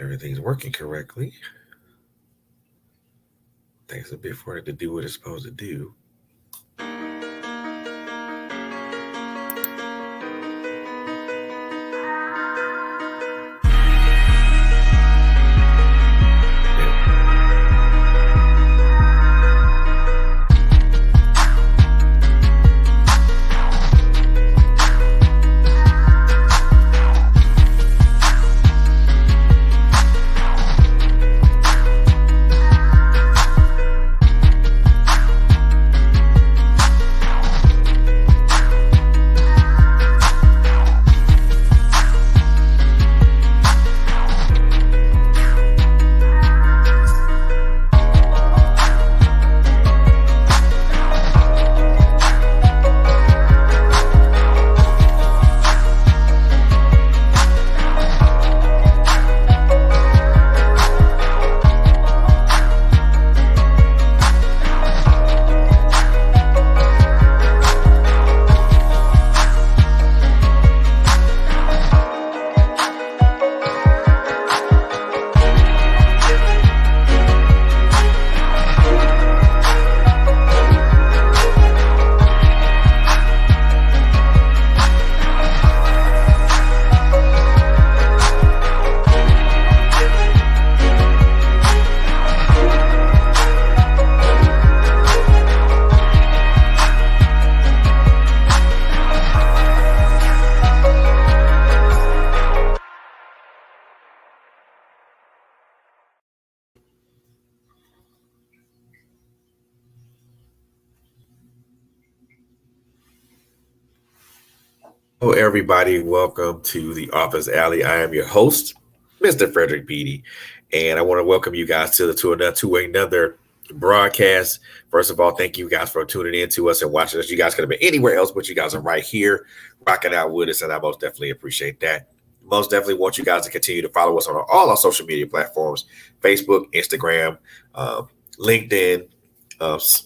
Everything's working correctly. Takes a bit for it to do what it's supposed to do. Hello, everybody. Welcome to the Office Alley. I am your host, Mr. Frederick Beatty, and I want to welcome you guys to another broadcast. First of all, thank you guys for tuning in to us and watching us. You guys could have been anywhere else, but you guys are right here, rocking out with us, and I most definitely appreciate that. Most definitely want you guys to continue to follow us on all our social media platforms: Facebook, Instagram, LinkedIn.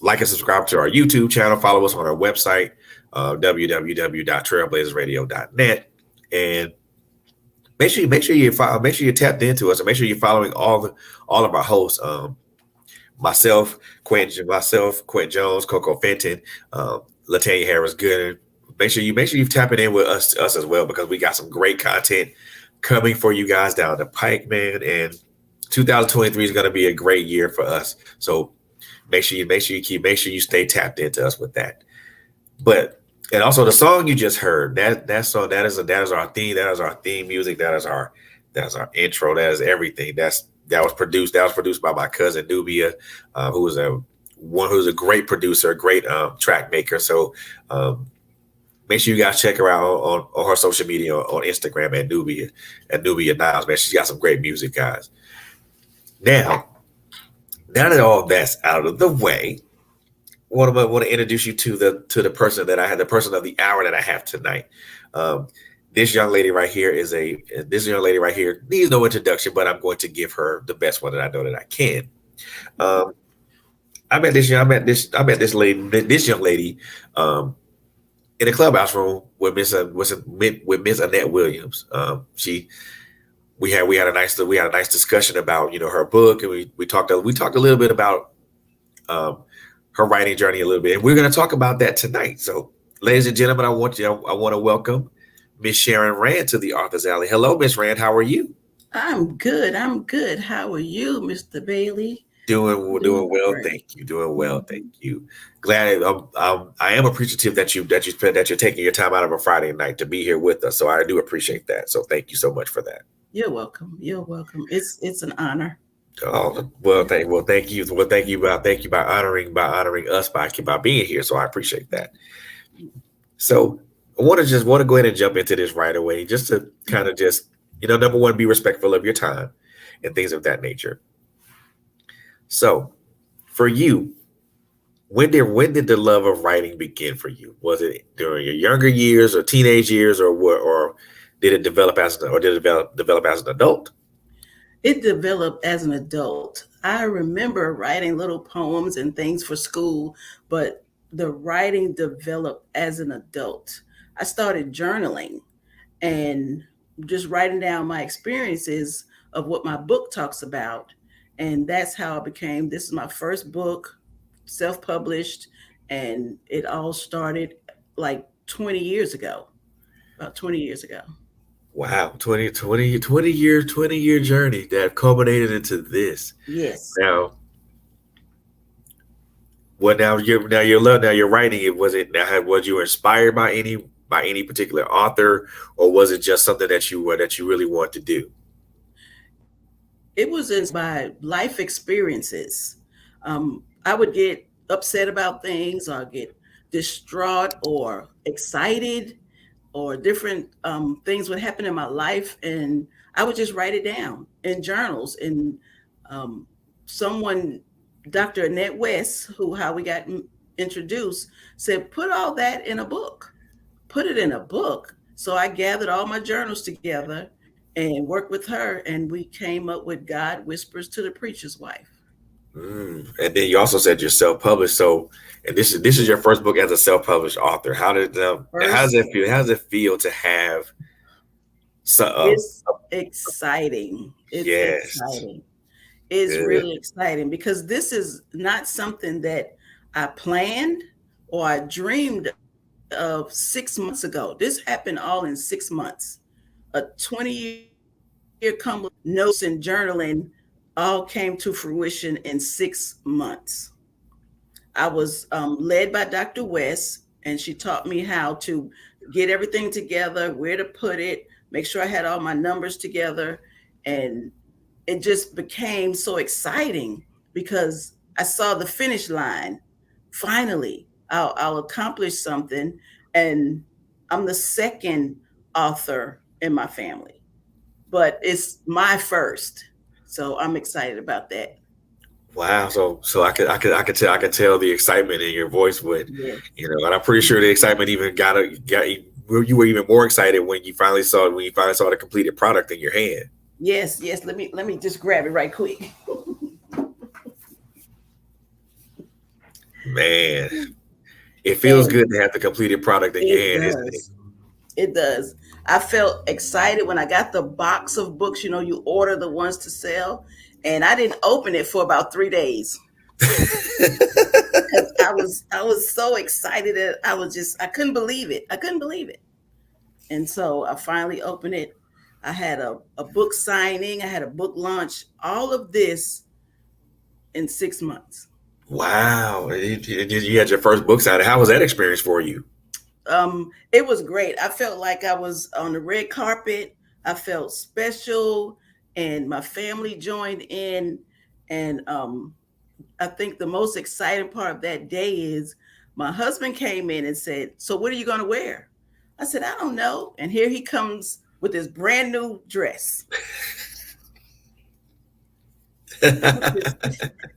Like and subscribe to our YouTube channel. Follow us on our website, www.trailblazersradio.net, and make sure you follow, make sure you tapped into us, and make sure you're following all of our hosts. Quentin Jones, Coco Fenton, Latanya Harris Gooden. Make sure you've tapping in with us as well, because we got some great content coming for you guys down the pike, man. And 2023 is going to be a great year for us. So make sure you stay tapped into us with that. And also the song you just heard, that song, that is our theme. That is our theme music. That is our intro. That is everything. That was produced by my cousin Nubia, who's a great producer, great track maker. So make sure you guys check her out on her social media, on Instagram at Nubia Niles. Man, she's got some great music, guys. Now that all that's out of the way, I want to introduce you to the person that I had, the person of the hour that I have tonight. This young lady right here needs no introduction, but I'm going to give her the best one that I know that I can. I met this young lady in a clubhouse room with Miss Annette Williams. We had a nice discussion about her book, and we talked a little bit about her writing journey a little bit, and we're going to talk about that tonight. So, ladies and gentlemen, I want to welcome Miss Sharon Rand to the Author's Alley. Hello, Miss Rand. How are you? I'm good. How are you, Mr. Bailey? Doing well, thank you. Doing well, thank you. Glad I am appreciative that you're taking your time out of a Friday night to be here with us. So I do appreciate that. So thank you so much for that. You're welcome. It's an honor. Oh, thank you by honoring us by being here. So I appreciate that. So I want to go ahead and jump into this right away, just to kind of number one, be respectful of your time and things of that nature. So for you, when did the love of writing begin for you? Was it during your younger years or teenage years, or did it develop as an adult? It developed as an adult. I remember writing little poems and things for school, but the writing developed as an adult. I started journaling and just writing down my experiences of what my book talks about. And that's how I became, this is my first book, self published. And it all started like 20 years ago, about 20 years ago. Wow, 20 year journey that culminated into this. Yes. Now, what now you're writing it. Was it now was you inspired by any particular author, or was it just something that you really want to do? It was inspired by life experiences. I would get upset about things, or get distraught or excited, or different things would happen in my life, and I would just write it down in journals. And um, someone, Dr. Annette West, who how we got introduced, said, "Put all that in a book. Put it in a book." So I gathered all my journals together and worked with her, and we came up with God Whispers to the Preacher's Wife. And then you also said you're self-published. So, and this is your Yes. first book as a self-published author. How does First, it feel? How does it feel to have so, it's exciting. It's yes, exciting. It's good. really exciting because this is not something that I planned or I dreamed of 6 months ago. This happened all in 6 months. A 20-year cumulative notes and journaling all came to fruition in 6 months. I was led by Dr. West, and she taught me how to get everything together, where to put it, make sure I had all my numbers together. And it just became so exciting because I saw the finish line. Finally, I'll accomplish something. And I'm the second author in my family, but it's my first. So I'm excited about that. Wow. So I could tell the excitement in your voice would, Yes. and I'm pretty sure the excitement even you were even more excited when you finally saw the completed product in your hand. Yes, yes. Let me just grab it right quick. Man, it feels And good to have the completed product in your it hand, isn't it? does. It does. I felt excited when I got the box of books. You order the ones to sell, and I didn't open it for about 3 days because I was so excited that I couldn't believe it. I couldn't believe it. And so I finally opened it. I had a book signing. I had a book launch. All of this in 6 months. Wow. You had your first book signing. How was that experience for you? It was great. I felt like I was on the red carpet. I felt special, and my family joined in. And I think the most exciting part of that day is my husband came in and said, "So what are you going to wear?" I said, "I don't know." And here he comes with this brand new dress.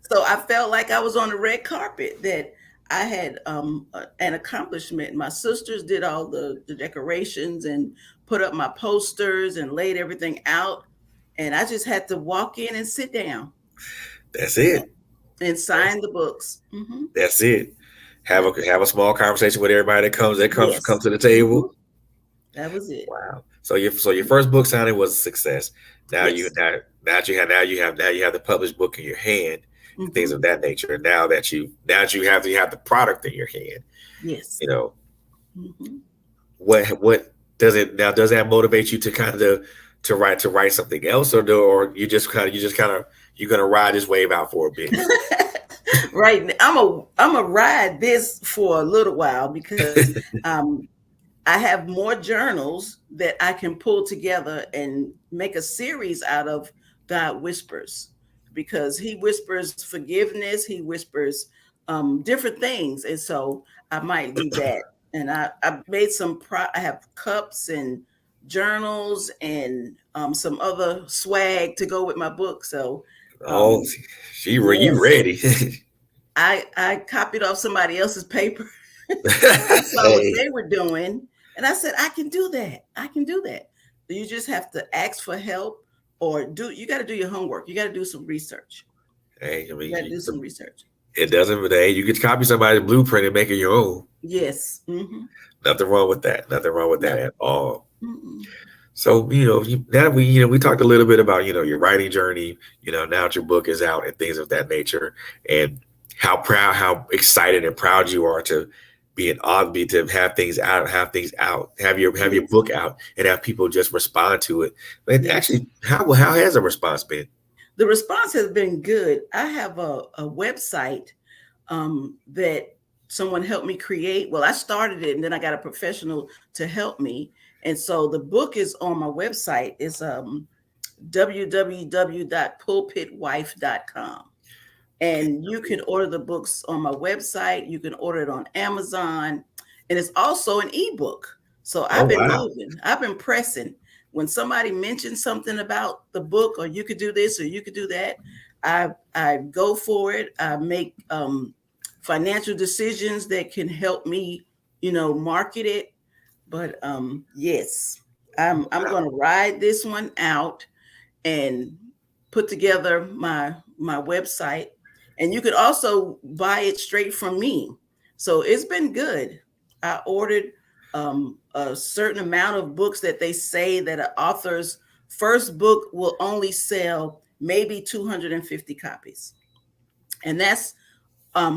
So I felt like I was on the red carpet, that I had an accomplishment. My sisters did all the decorations and put up my posters and laid everything out. And I just had to walk in and sit down. That's Yeah. it. And That's, sign the books. Hmm. that's it. Yeah. Have a small conversation with everybody comes Yes. to the Hmm. table. That was it. Wow. So your first book signing was a success. Now you Yes. now now you have the published book in your hand and things Hmm. of that nature. And now that you have the product in your hand, Yes. you know, Hmm. what does that motivate you to kind of to write something else, or you're gonna ride this wave out for a bit? Right. I'm a ride this for a little while because um, I have more journals that I can pull together and make a series out of God Whispers, because He whispers forgiveness, He whispers different things. And so I might do that. And I made I have cups and journals and some other swag to go with my book. So, Oh, um, you yes, ready? I copied off somebody else's paper. I saw what Hey, they were doing, and I said, I can do that. I can do that. You just have to ask for help, or you got to do your homework. You got to do some research. hey, I You got to mean, do some research. it doesn't. Hey, you could copy somebody's blueprint and make it your own. Yes. Hmm. Nothing wrong with that. Nothing wrong with that No. at all. Mm-mm. So, now we talked a little bit about, your writing journey, now that your book is out and things of that nature, and how excited and proud you are to be an author, to have things out, have your Yes. book out and have people just respond to it. And Yes. actually, how has the response been? The response has been good. I have a website that someone helped me create. Well, I started it and then I got a professional to help me. And so the book is on my website. It's www.pulpitwife.com. And you can order the books on my website. You can order it on Amazon, and it's also an ebook. So Oh, I've been wow. moving, I've been pressing. When somebody mentions something about the book, or you could do this or you could do that, I go for it. I make financial decisions that can help me, market it. But yes, I'm Wow. going to ride this one out and put together my website, and you could also buy it straight from me. So it's been good. I ordered a certain amount of books that they say that an author's first book will only sell maybe 250 copies, and that's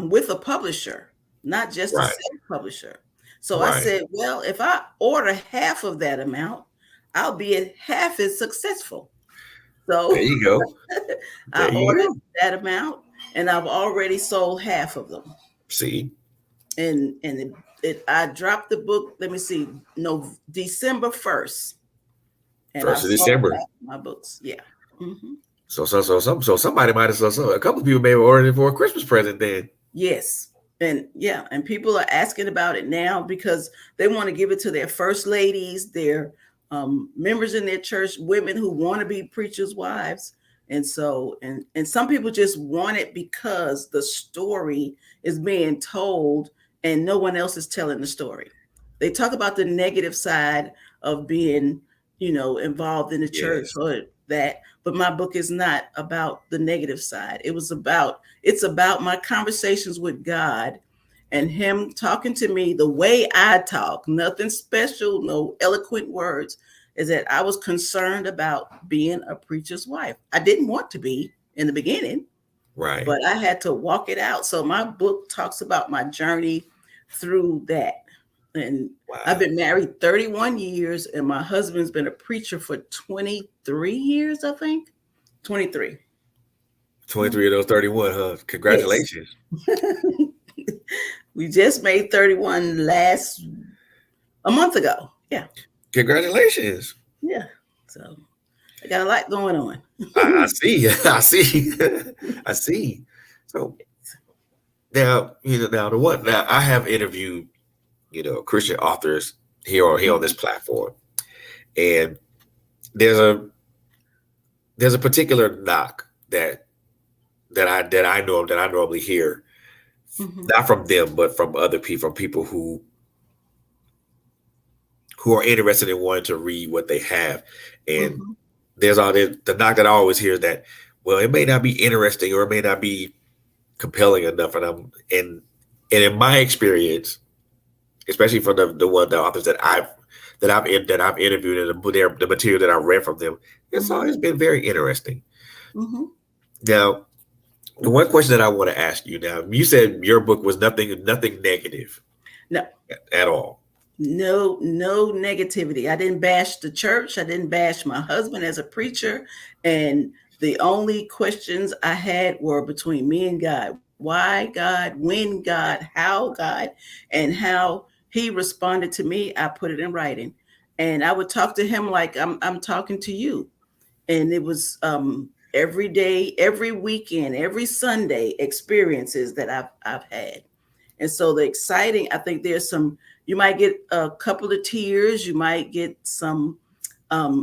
with a publisher, not just a Right. self-publisher. So I Right. said, well, if I order half of that amount, I'll be at half as successful. There So you go. I There you ordered go. that amount, and I've already sold half of them. See, And I dropped the book. Let me see, no, December 1st, and first I've of sold December. half of my books. Yeah. Hmm. So somebody might have a couple of people may have ordered it for a Christmas present then. Yes. And yeah, and people are asking about it now because they want to give it to their first ladies, their members in their church, women who want to be preachers' wives. And so, and some people just want it because the story is being told and no one else is telling the story. They talk about the negative side of being, involved in the church Yes. or that, but my book is not about the negative side. It's about my conversations with God and him talking to me the way I talk, nothing special, no eloquent words, is that I was concerned about being a preacher's wife. I didn't want to be in the beginning, Right. but I had to walk it out. So my book talks about my journey through that. And I've Wow. been married 31 years, and my husband's been a preacher for 23 years, I think. 23. 23 of those 31, huh? Yes. Congratulations. We just made 31 a month ago. Yeah. Congratulations. Yeah. So I got a lot going on. I see. I see. I see. So now the one now I have interviewed, Christian authors here on this platform. And there's a there's a particular knock that I know that I normally hear, Mhm. not from them, but from other people, from people who are interested in wanting to read what they have. And Mhm. there's all the knock that I always hear is that, well, it may not be interesting or it may not be compelling enough. And in my experience, especially for the authors that I've interviewed and the material that I read from them, it's Mhm. always been very interesting. Mhm. Now, the one question that I want to ask you now, you said your book was nothing negative No, at all. no negativity. I didn't bash the church. I didn't bash my husband as a preacher. And the only questions I had were between me and God. Why God, when God, how God, and how he responded to me. I put it in writing. And I would talk to him like I'm talking to you. And it was every day, every weekend, every Sunday experiences that I've had. And so the exciting, I think there's some, you might get a couple of tears, you might get some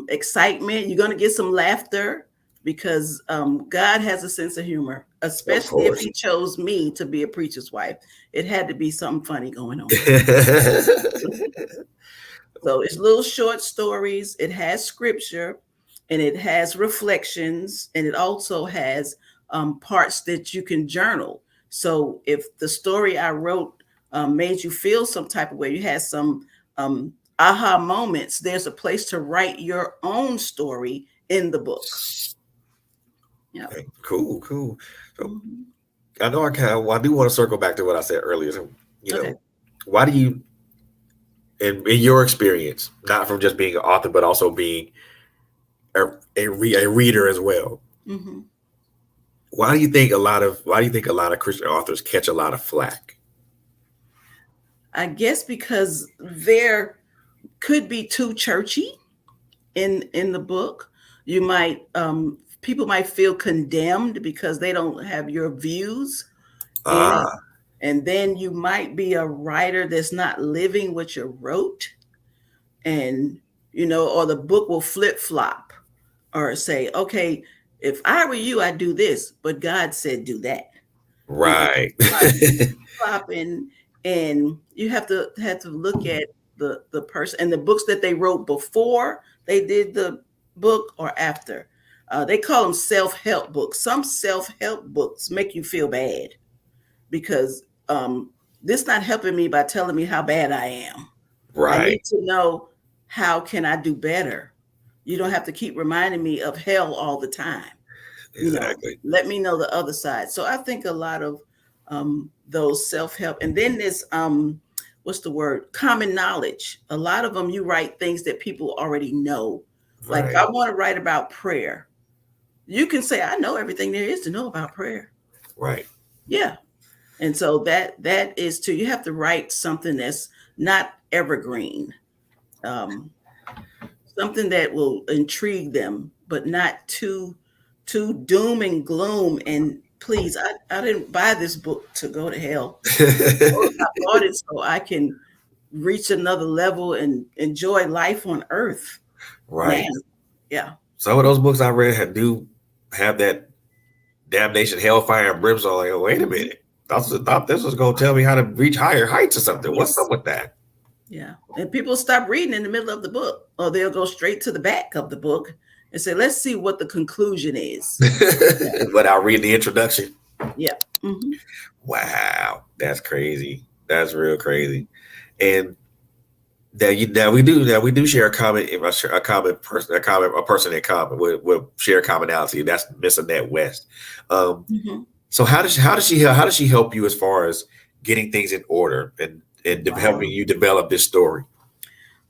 excitement, you're going to get some laughter because God has a sense of humor, Of especially if course. he chose me to be a preacher's wife. It had to be something funny going on. So it's little short stories. It has scripture, and it has reflections, and it also has parts that you can journal. So if the story I wrote made you feel some type of way, you had some aha moments, there's a place to write your own story in the book. Yeah. Okay, cool, cool. So Mhm. I know I do want to circle back to what I said earlier. So, you Okay. know, why do you, in your experience, not from just being an author, but also being a reader as well, Hmm. why do you think a lot of Christian authors catch a lot of flack? I guess because there could be too churchy in the book. You might people might feel condemned because they don't have your views in it. Ah, And then you might be a writer that's not living what you wrote, and or the book will flip flop or say, okay, if I were you, I'd do this, but God said do that. You know, right. flopping, and you have to look at the person and the books that they wrote before they did the book or after. They call them self-help books. Some self-help books make you feel bad because this not helping me by telling me how bad I am. I Right. need to know, how can I do better. You don't have to keep reminding me of hell all the time. Exactly. Let me know the other side. So I think a lot of those self-help, and then this what's the word, common knowledge. A lot of them, you write things that people already know. Like if Right. I want to write about prayer, you can say I know everything there is to know about prayer. Right. Yeah. And so that is too, you have to write something that's not evergreen, um, something that will intrigue them, but not too doom and gloom. And please, I didn't buy this book to go to hell. I bought it so I can reach another level and enjoy life on earth now. Right. Yeah. Some of those books I read do have that damnation, hellfire, and brimstone. Like, oh, wait a Mhm. minute. Thought this was going to tell me how to reach higher heights or something. What's up Yes. with that? Yeah. And people stop reading in the middle of the book, or they'll go straight to the back of the book and say, let's see what the conclusion is. Yeah. Without reading the introduction. Yeah. Hmm. Wow, that's crazy. That's real crazy. And now we do share a common person, a person in common. We'll share commonality. And that's Miss Annette West. Um, Hmm. so how does she help you as far as getting things in order and helping Wow. you develop this story?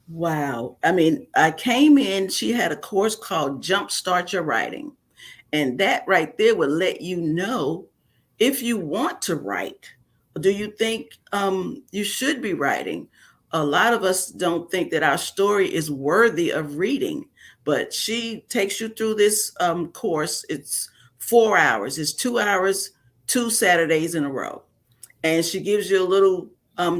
Wow. I mean, I came in, she had a course called Jumpstart Your Writing. And that right there would let you know if you want to write. Do you think you should be writing? A lot of us don't think that our story is worthy of reading, but she takes you through this course. It's 4 hours, it's 2 hours, 2 Saturdays in a row, and she gives you a little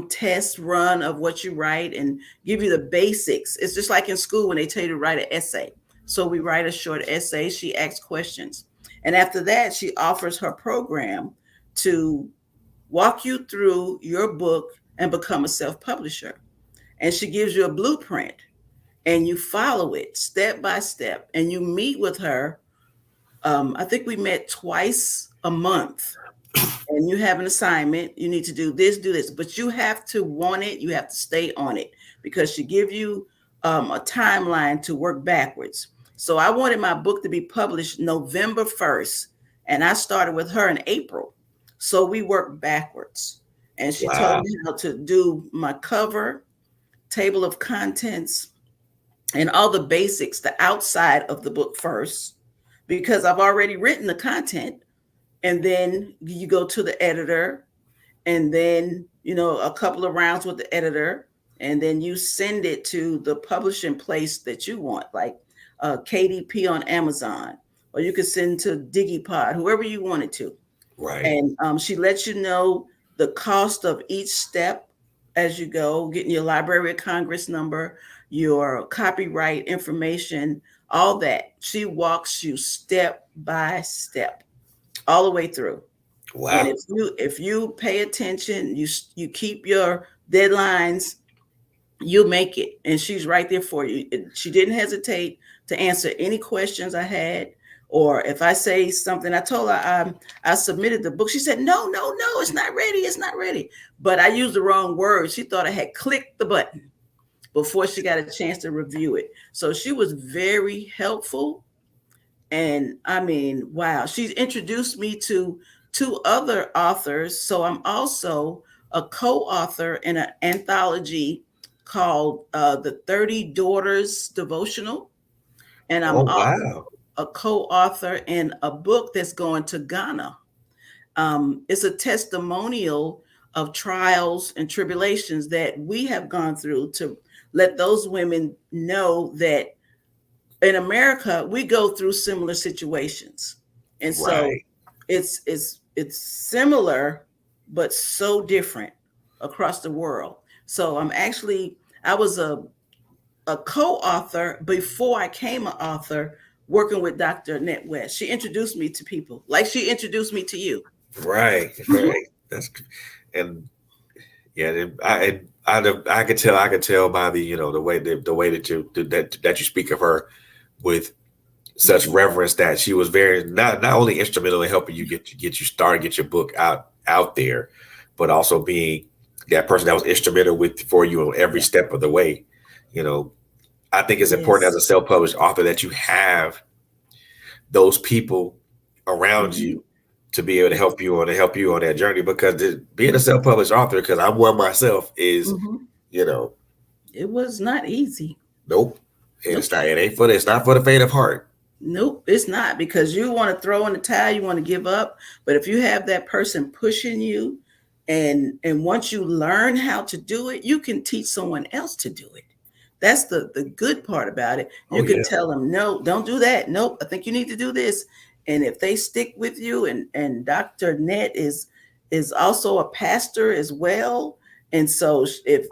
test run of what you write and give you the basics. It's just like in school when they tell you to write an essay. So we write a short essay. She asks questions, and after that, she offers her program to walk you through your book and become a self-publisher. And she gives you a blueprint, and you follow it step by step, and you meet with her. I think we met twice a month, and you have an assignment. You need to do this, but you have to want it. You have to stay on it because she give you a timeline to work backwards. So I wanted my book to be published November 1st, and I started with her in April. So we worked backwards, and she told Wow. me how to do my cover, table of contents, and all the basics, the outside of the book first, because I've already written the content, and then you go to the editor, and then a couple of rounds with the editor, and then you send it to the publishing place that you want, like KDP on Amazon, or you could send to Digipod, whoever you want it to. Right. And she lets you know the cost of each step as you go, getting your Library of Congress number, your copyright information, all that. She walks you step by step all the way through. And Wow. if you pay attention, you keep your deadlines, you'll make it. And she's right there for you. She didn't hesitate to answer any questions I had. Or if I say something, I told her I submitted the book. She said, no, no, no, it's not ready. It's not ready. But I used the wrong word. She thought I had clicked the button. before she got a chance to review it. So she was very helpful. And I mean, wow, she's introduced me to two other authors. So I'm also a co-author in an anthology called the 30 Daughters Devotional. And I'm Oh also wow. a co-author in a book that's going to Ghana. It's a testimonial of trials and tribulations that we have gone through to let those women know that in America we go through similar situations, and so Right. it's similar but so different across the world. So I was a co-author before I came an author, working with Dr. Annette West. She introduced me to people like she introduced me to you. Right. Mhm. Right. That's and yeah. I could tell. I could tell by the the way that you speak of her with such Mhm. reverence that she was very not only instrumental in helping you get you started, get your book out there, but also being that person that was instrumental with for you on every Yeah. step of the way. You know, I think it's important as Yes. a self-published author that you have those people around Mhm. you to be able to Yes. help you on that journey because being a Mhm. self-published author, because I'm one myself, is Mhm. you know It was not easy. nope. Nope. It's not for the faint of heart. Nope, it's not, because you want to throw in the towel, you want to give up. But if you have that person pushing you, and once you learn how to do it, you can teach someone else to do it. That's the good part about it. Oh You can yeah. tell them, no, don't do that. Nope, I think you need to do this. And if they stick with you, and Dr. Net is also a pastor as well. And so if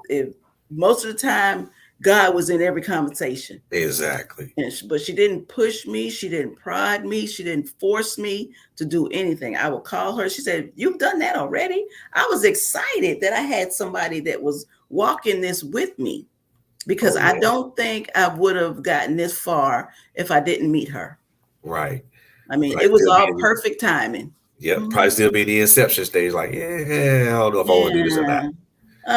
most of the time God was in every conversation, Exactly. but she didn't push me. She didn't prod me. She didn't force me to do anything. I would call her. She said, "You've done that already?" I was excited that I had somebody that was walking this with me, because Oh I yeah. don't think I would have gotten this far if I didn't meet her. Right. I mean, Probably it was still be all in the perfect timing. Yep. Probably Mhm. still be in the inception stage. Like, yeah, I don't know if I want to do this or not. Yeah.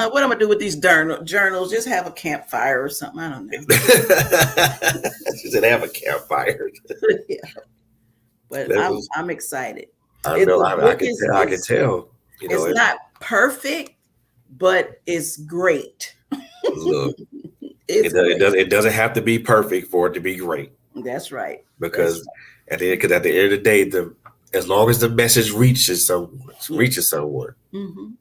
What I'm gonna do with these journals? Just have a campfire or something. I don't know. She said, "Have a campfire." Yeah, but That I'm was. I'm excited. I It know. the I book can tell. I can tell. You know. it's not perfect, but it's great. Look. It's great. It doesn't have to be perfect for it to be great That's right. That's because because at the end of the day, the as long as the message right. Yeah. reaches someone. Hmm.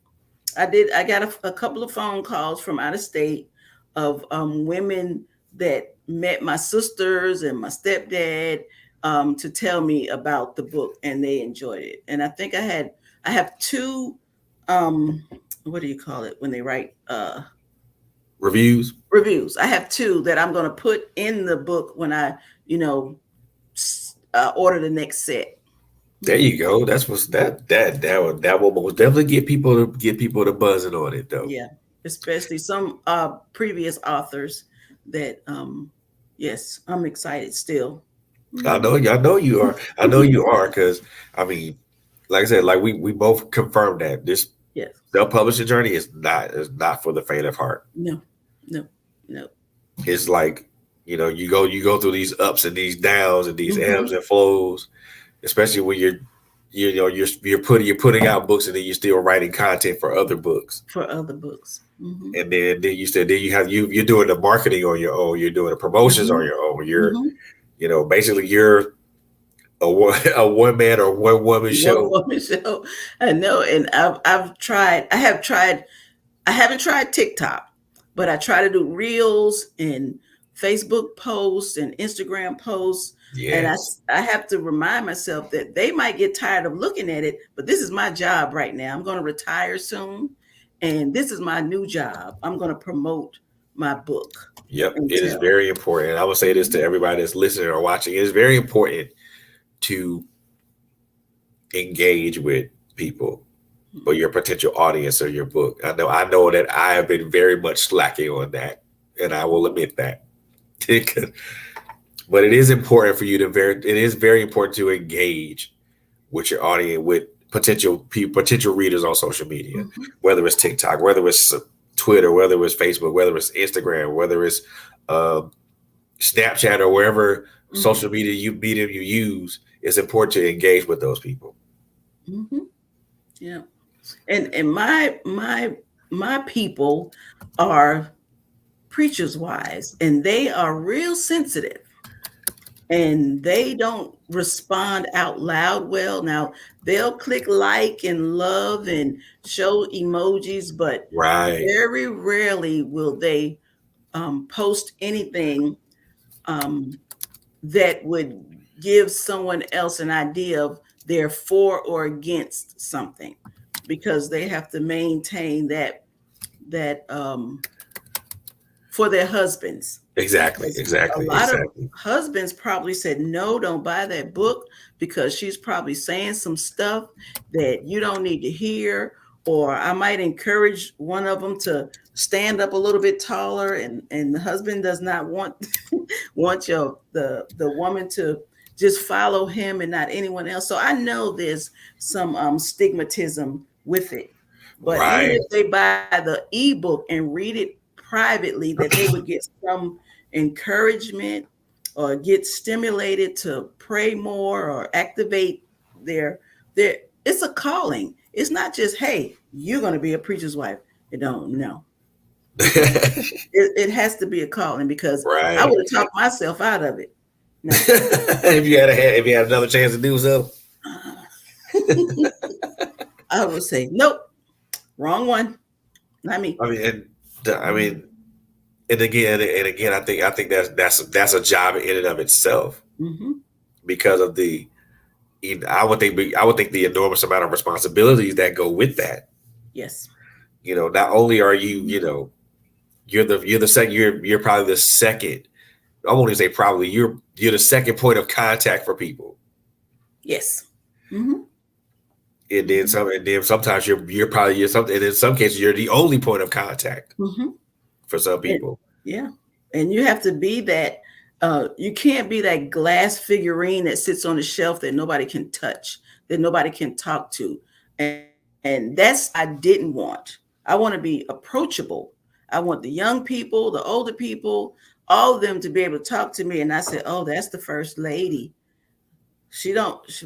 I got a couple of phone calls from out of state of women that met my sisters and my stepdad, to tell me about the book, and they enjoyed it. And I have two, um, what do you call it when they write Reviews. reviews? I have two that I'm going to put in the book when I, you know, order the next set. There Mhm. you go. That's what's that will most definitely get people to buzzing on it though. Yeah, especially some previous authors that, yes, I'm excited still. Mhm. I know you are. I know you are because I mean, like I said, like we both confirmed that this Yes. self publishing journey is not for the faint of heart. No, no, no. It's like you go through these ups and these downs and these ebbs Hmm. and flows, especially when you're putting out books and then you're still writing content for other books. For other books. Hmm. And then you said then you're doing the marketing on your own, you're doing the promotions on Hmm. your own. You're Hmm. basically you're a one man or one woman One show. woman show. I know, and I've tried. I have tried. I haven't tried TikTok, but I try to do reels and Facebook posts and Instagram posts. And Yes. I have to remind myself that they might get tired of looking at it, but this is my job right now. I'm going to retire soon, and this is my new job. I'm going to promote my book Yep. and It is tell. very important. And I would say this to everybody that's listening or watching. It is very important to engage with people or your potential audience or your book. I know that I have been very much slacking on that, and I will admit that. But it is important for you to it is very important to engage with your audience, with potential readers on social media, Mhm. whether it's TikTok, whether it's Twitter, whether it's Facebook, whether it's Instagram, whether it's um, Snapchat, or wherever Mm-hmm. social medium you use, it's important to engage with those people. Mm-hmm. Yeah. And my people are preachers wise, and they are real sensitive, and they don't respond out loud well. Now, they'll click like and love and show emojis, but Right. very rarely will they post anything um, that would give someone else an idea of they're for or against something, because they have to maintain that for their husbands. Exactly. Because a Exactly. lot of Exactly. husbands probably said, no, don't buy that book because she's probably saying some stuff that you don't need to hear. Or I might encourage one of them to stand up a little bit taller, and the husband does not want want the woman to just follow him and not anyone else. So I know there's some stigmatism with it. But even Right. if they buy the ebook and read it privately, that they would get some encouragement or get stimulated to pray more or activate their it's a calling. It's not just, hey, you're going to be a preacher's wife. It don't, no. It has to be a calling, because I Right. would have talked myself out of it. No. If you had another chance to do so. I would say, nope, wrong one. Not me. I mean, I mean, and again, I think that's a job in and of itself, Mm-hmm. because of the I would think the enormous amount of responsibilities that go with that. Yes. Not only are you, you're the second, you're probably the second. I won't even say probably, you're the second point of contact for people. Yes. Mm-hmm. Mm-hmm. And then sometimes you're probably you're something, and in some cases you're the only point of contact Mm-hmm. for some And, people. yeah. And you have to be that, you can't be that glass figurine that sits on the shelf that nobody can touch, that nobody can talk to. And that's I didn't want. I want to be approachable. I want the young people, the older people, all of them to be able to talk to me. And I said, oh, that's the first lady.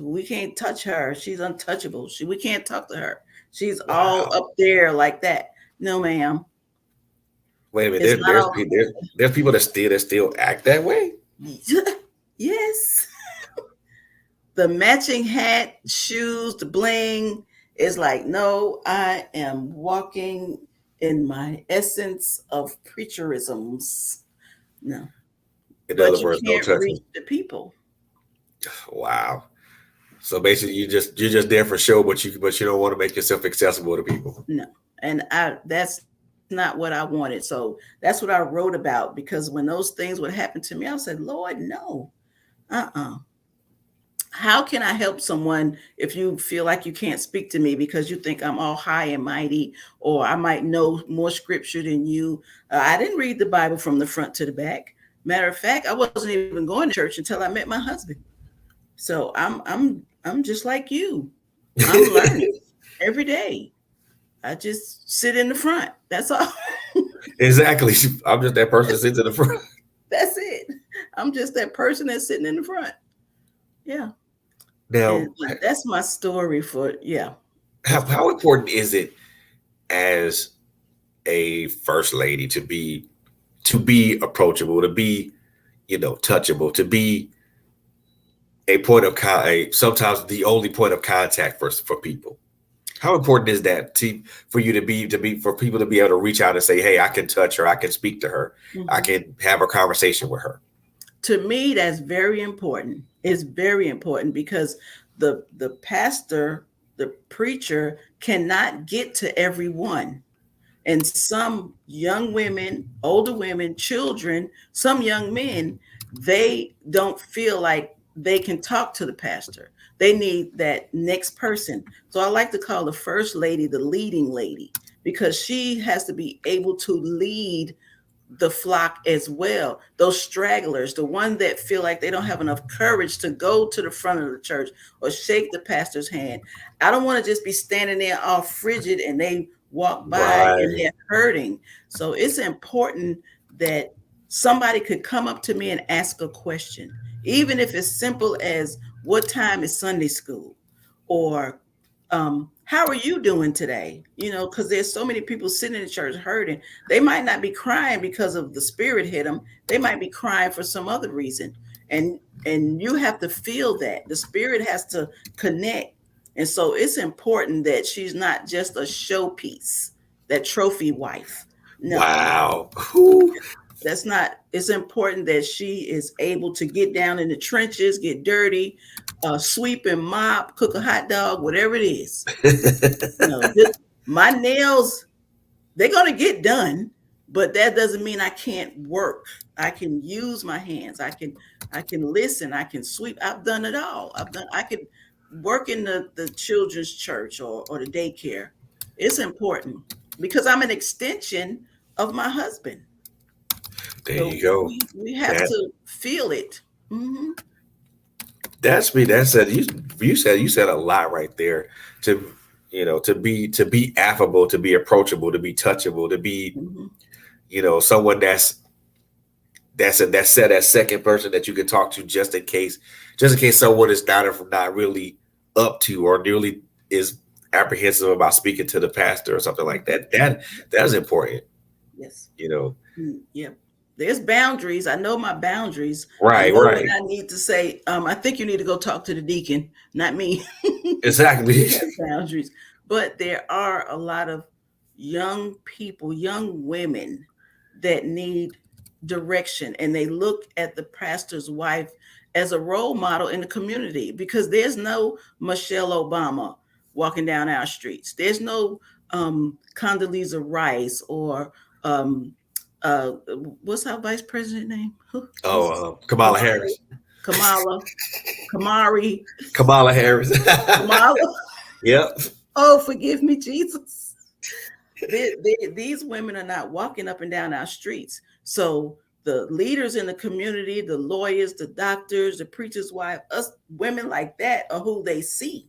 We can't touch her. She's untouchable. We can't talk to her. She's all Wow. up there like that. No, ma'am. Wait a minute. It's not all. There's people that still act that way. Yes. The matching hat, shoes, the bling is like, no, I am walking in my essence of preacherisms. No, In other but you words, don't can't touch reach me. the people. Wow. So basically, you're just there for show, but you don't want to make yourself accessible to people. No. And that's not what I wanted. So that's what I wrote about, because when those things would happen to me, I said, Lord, no. Uh-uh. How can I help someone if you feel like you can't speak to me because you think I'm all high and mighty, or I might know more scripture than you? I didn't read the Bible from the front to the back. Matter of fact, I wasn't even going to church until I met my husband. So I'm just like you. I'm learning every day. I just sit in the front. That's all. Exactly. I'm just that person that sits in the front. That's it. I'm just that person that's sitting in the front. Yeah. And Now, that's my story for, yeah. how important is it as a first lady to be approachable, to be touchable, to be a point of sometimes the only point of contact for people? How important is that for you for people to be able to reach out and say, hey, I can touch her, I can speak to her, I Mhm. can have a conversation with her? To me, that's very important. It's very important, because the pastor, the preacher cannot get to everyone. And some young women, older women, children, some young men, they don't feel like they can talk to the pastor. They need that next person. So I like to call the first lady the leading lady, because she has to be able to lead the flock as well. Those stragglers, the one that feel like they don't have enough courage to go to the front of the church or shake the pastor's hand. I don't want to just be standing there all frigid and they walk by and Right. they're hurting. So it's important that somebody could come up to me and ask a question, even if it's simple as what time is Sunday school, or how are you doing today? Because there's so many people sitting in church hurting. They might not be crying because of the spirit hit them. They might be crying for some other reason. And and you have to feel that. The spirit has to connect. And so it's important that she's not just a showpiece, that trophy wife. No, Wow. Whew. that's not. It's important that she is able to get down in the trenches, get dirty, sweep and mop, cook a hot dog, whatever it is. My nails, they're going to get done, but that doesn't mean I can't work. I can use my hands. I can listen. I can sweep. I've done it all. I can work in the children's church, or the daycare. It's important because I'm an extension of my husband. There So you go. we have That to feel it. Hmm. that's me. That's said you said a lot right there. To to be affable, to be approachable, to be touchable, to be Hmm. someone that's that second person that you can talk to just in case someone is not really up to or nearly is apprehensive about speaking to the pastor or something like that. That is important. Yes. You know. Yeah. There's boundaries. I know my boundaries. I Right. know when Right. I need to say, I think you need to go talk to the deacon, not me. Exactly. We have boundaries. But there are a lot of young people, young women that need direction, and they look at the pastor's wife as a role model in the community, because there's no Michelle Obama walking down our streets. There's no Condoleezza Rice, or um, uh, what's our vice president name? What's his? Kamala Harris. Kamala, Kamari, Kamala Harris. Kamala. Yep. Oh, forgive me, Jesus. These women are not walking up and down our streets. So the leaders in the community, the lawyers, the doctors, the preacher's wife, us women like that are who they see.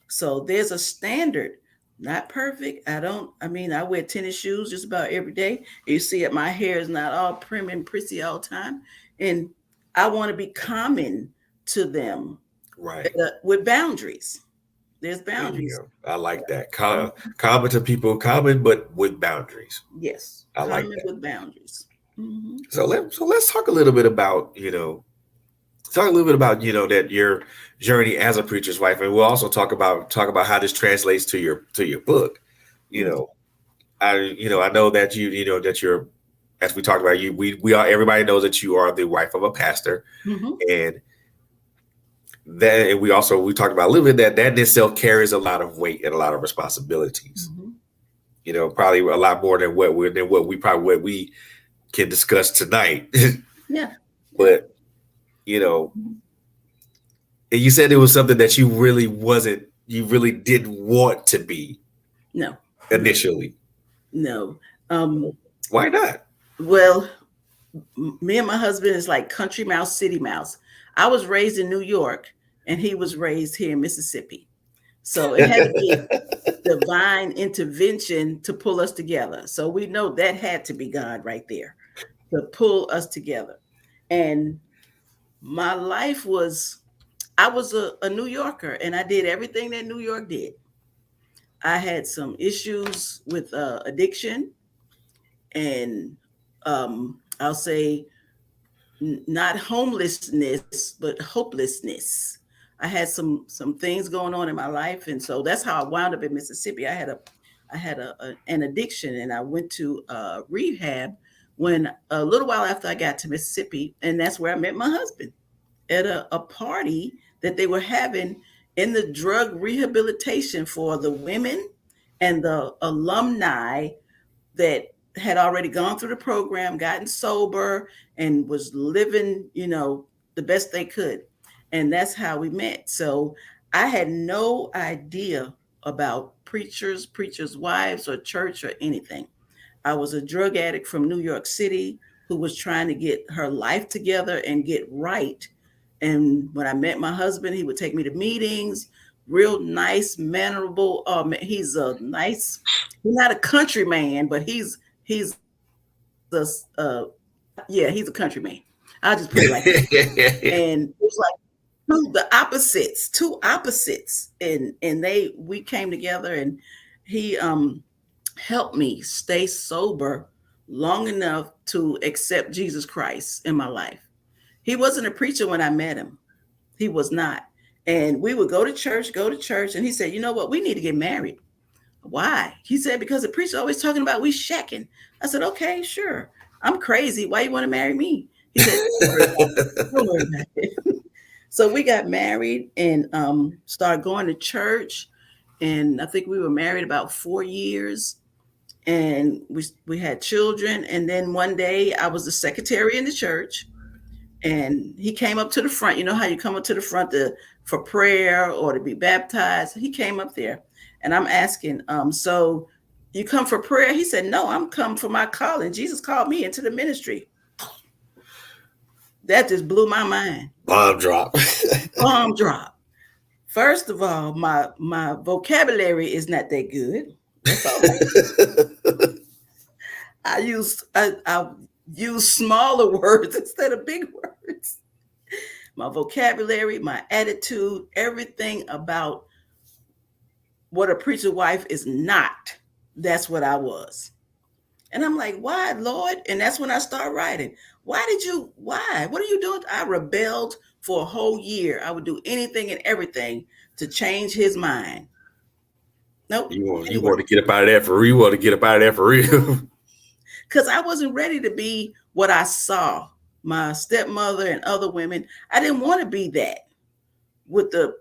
So there's a standard. Not perfect. I wear tennis shoes just about every day. You see it, my hair is not all prim and prissy all the time. And I want to be common to them, Right. with boundaries. There's There you boundaries. go. I like that. Mhm. Common to people, common but with boundaries. Yes, I like common that. with boundaries. Hmm. So let's talk a little bit about that your journey as a preacher's wife, and we'll also talk about how this translates to your book. You Yes. know, I know that that you're, as we talked about, we are, everybody knows that you are the wife of a pastor, Hmm. and we talked about a little bit that in itself carries a lot of weight and a lot of responsibilities. Hmm. Probably a lot more than what we can discuss tonight. Yeah. Yeah. But you know, and you said it was something that you really didn't want to be No. No. initially. No. Um, Why not? well, me and my husband is like country mouse, city mouse. I was raised in New York, and he was raised here in Mississippi. So it had to be divine intervention to pull us together. So we know that had to be God right there to pull us together. And my life was, I was a New Yorker, and I did everything that New York did. I had some issues with addiction, and I'll say not homelessness, but hopelessness. I had some things going on in my life, and so that's how I wound up in Mississippi. I had an addiction, and I went to rehab when a little while after I got to Mississippi, and that's where I met my husband at a party that they were having in the drug rehabilitation for the women and the alumni that had already gone through the program, gotten sober, and was living, the best they could. And that's how we met. So I had no idea about preachers' wives, or church, or anything. I was a drug addict from New York City who was trying to get her life together and get right. And when I met my husband, he would take me to meetings. real nice, mannerable. He's a nice. He's not a country man, but he's yeah, he's a country man. I'll just put it like that. And it was like two opposites, and we came together, and he helped me stay sober long enough to accept Jesus Christ in my life. He wasn't a preacher when I met him. He was not. And we would go to church, and he said, "You know what? We need to get married." Why? He said, "Because the preacher always talking about we shacking." I said, "Okay, sure. I'm crazy. Why you want to marry me?" He said, "Don't worry about it. Don't worry about it." So we got married and started going to church. And I think we were married about 4 years. And we had children. And then one day I was the secretary in the church, and he came up to the front. You know how you come up to the front for prayer or to be baptized? He came up there, and I'm asking, so you come for prayer? He said, "No, I'm come for my calling. Jesus called me into the ministry." That just blew my mind. Bomb drop. Bomb drop. First of all, my vocabulary is not that good. That's all right. I use smaller words instead of big words. My vocabulary, my attitude, everything about what a preacher wife is not. That's what I was. And I'm like, "Why, Lord?" And that's when I start writing. Why? What are you doing? I rebelled for a whole year. I would do anything and everything to change his mind. Nope. You Anyway, want to get up out of that for real. You want to get up out of that for real. because I wasn't ready to be what I saw my stepmother and other women. I didn't want to be that with the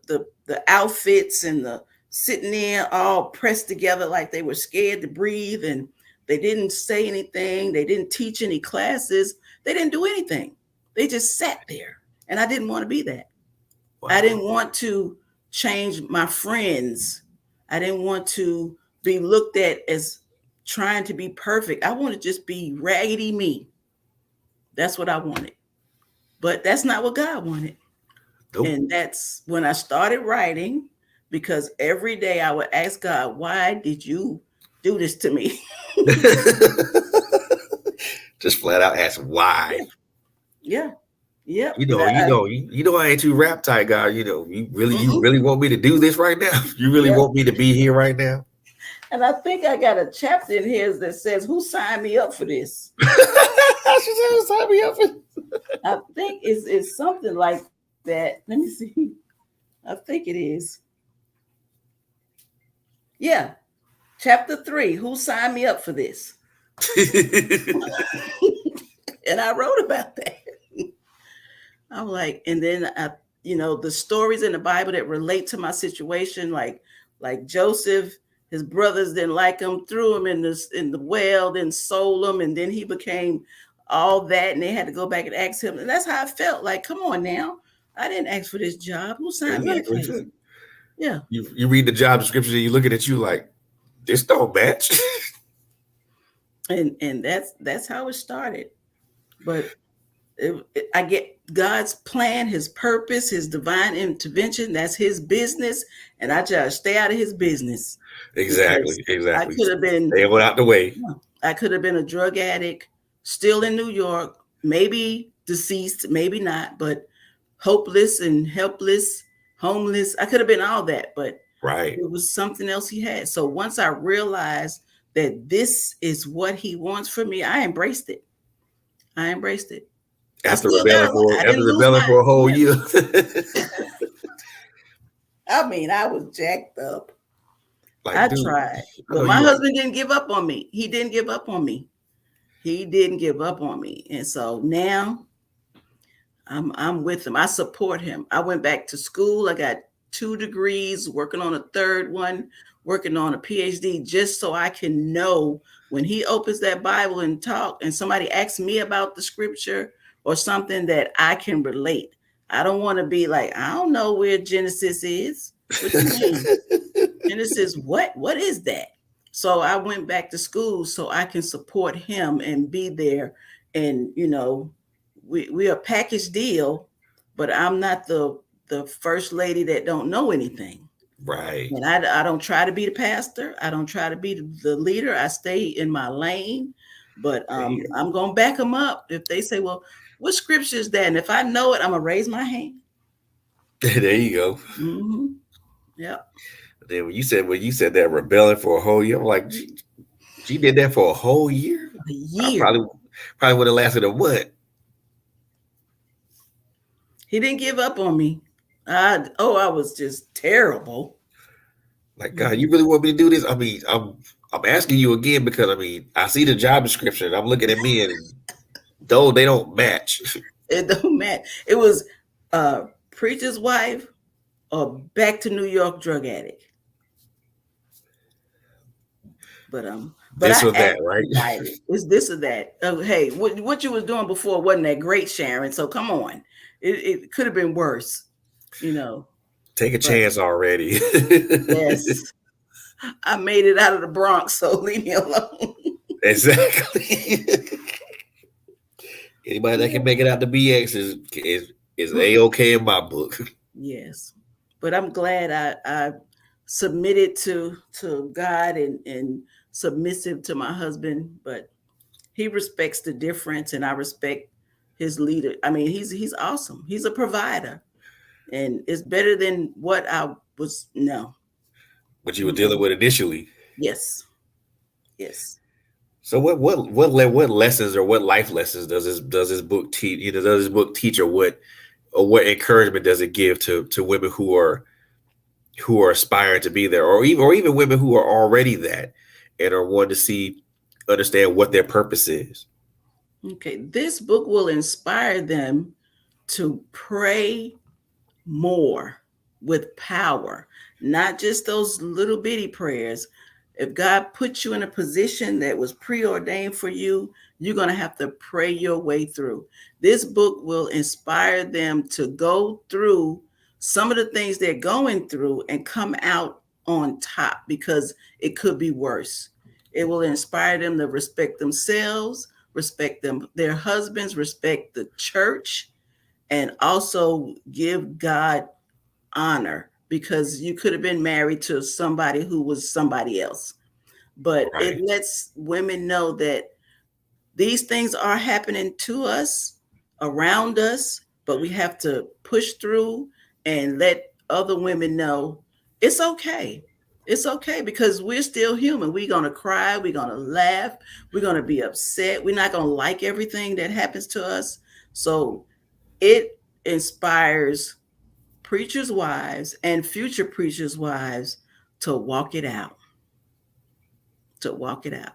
outfits and the sitting there all pressed together like they were scared to breathe, and they didn't say anything. They didn't teach any classes. They didn't do anything. They just sat there, and I didn't want to be that. Wow. I didn't want to change my friends. I didn't want to be looked at as trying to be perfect. I want to just be raggedy me. That's what I wanted. But that's not what God wanted. Nope. And that's when I started writing, because every day I would ask God, "Why did you do this to me?" Just flat out ask why. Yeah. Yeah. You know, I ain't too rap tight, guy. You really want me to do this right now? You really want me to be here right now? And I think I got a chapter in here that says, "Who signed me up for this?" She said, "Who signed me up for this?" I think it's something like that. Let me see. I think it is. Yeah. Chapter 3. Who signed me up for this? And I wrote about that. I'm like, and then the stories in the Bible that relate to my situation, like Joseph, his brothers didn't like him, threw him in the well, then sold him, and then he became all that, and they had to go back and ask him. And that's how I felt. Like, come on now, I didn't ask for this job. Who signed me up for this? Yeah. You read the job description and you look at you like, this don't match. And that's how it started. But I get God's plan, his purpose, his divine intervention. That's his business, and I try to stay out of his business. Exactly. I could have been. They went out the way. I could have been a drug addict, still in New York, maybe deceased, maybe not, but hopeless and helpless, homeless. I could have been all that, but right, it was something else he had. So once I realized that this is what he wants for me, I embraced it. After rebelling for a whole year. I mean, I was jacked up. Like, I tried, but my husband didn't give up on me. He didn't give up on me. And so now I'm with him. I support him. I went back to school. I got 2 degrees, working on a third one, working on a PhD, just so I can know when he opens that Bible and talk, and somebody asks me about the scripture or something, that I can relate. I don't want to be like, "I don't know where Genesis is." What you mean? Genesis, what? What is that? So I went back to school so I can support him and be there. And we're a package deal, but I'm not the first lady that don't know anything. Right. And I don't try to be the pastor. I don't try to be the leader. I stay in my lane. But There you go. I'm gonna back them up if they say, "Well, what scripture is that?" And if I know it, I'm gonna raise my hand. There you go. Mm-hmm. Yeah, Then when you said that rebelling for a whole year, I'm like, she did that for a whole year. a I year. probably would have lasted a month. He didn't give up on me. I was just terrible. Like, God, you Mhm. really want me to do this? I mean, I'm asking you again because I mean, I see the job description. I'm looking at me and though they don't match. It don't matter. It was preacher's wife or back to New York drug addict. But This I or that, right? expedited. It's this or that. Hey, what you was doing before wasn't that great, Sharon. So come on, it could have been worse, you know. Take a But chance already. yes, I made it out of the Bronx, so leave me alone. Exactly. Anybody that can Yeah. make it out to BX is a okay in my book. Yes, but I'm glad I submitted to God and submissive to my husband. But he respects the difference, and I respect his leader. I mean, he's awesome. He's a provider, and it's better than what I was. No, What you were dealing mm-mm. with initially. Yes, yes. So what lessons or what life lessons does this book teach? Does this book teach or what encouragement does it give to women who are aspiring to be there, or even women who are already that and are wanting to understand what their purpose is? Okay, this book will inspire them to pray more with power, not just those little bitty prayers. If God put you in a position that was preordained for you, you're going to have to pray your way through. This book will inspire them to go through some of the things they're going through and come out on top because it could be worse. It will inspire them to respect themselves, respect their husbands, respect the church, and also give God honor because you could have been married to somebody who was somebody else. But it Right, lets women know that these things are happening to us, around us, but we have to push through and let other women know it's okay. It's okay because we're still human. We're going to cry. We're going to laugh. We're going to be upset. We're not going to like everything that happens to us. So it inspires preachers' wives and future preachers' wives to walk it out, to walk it out.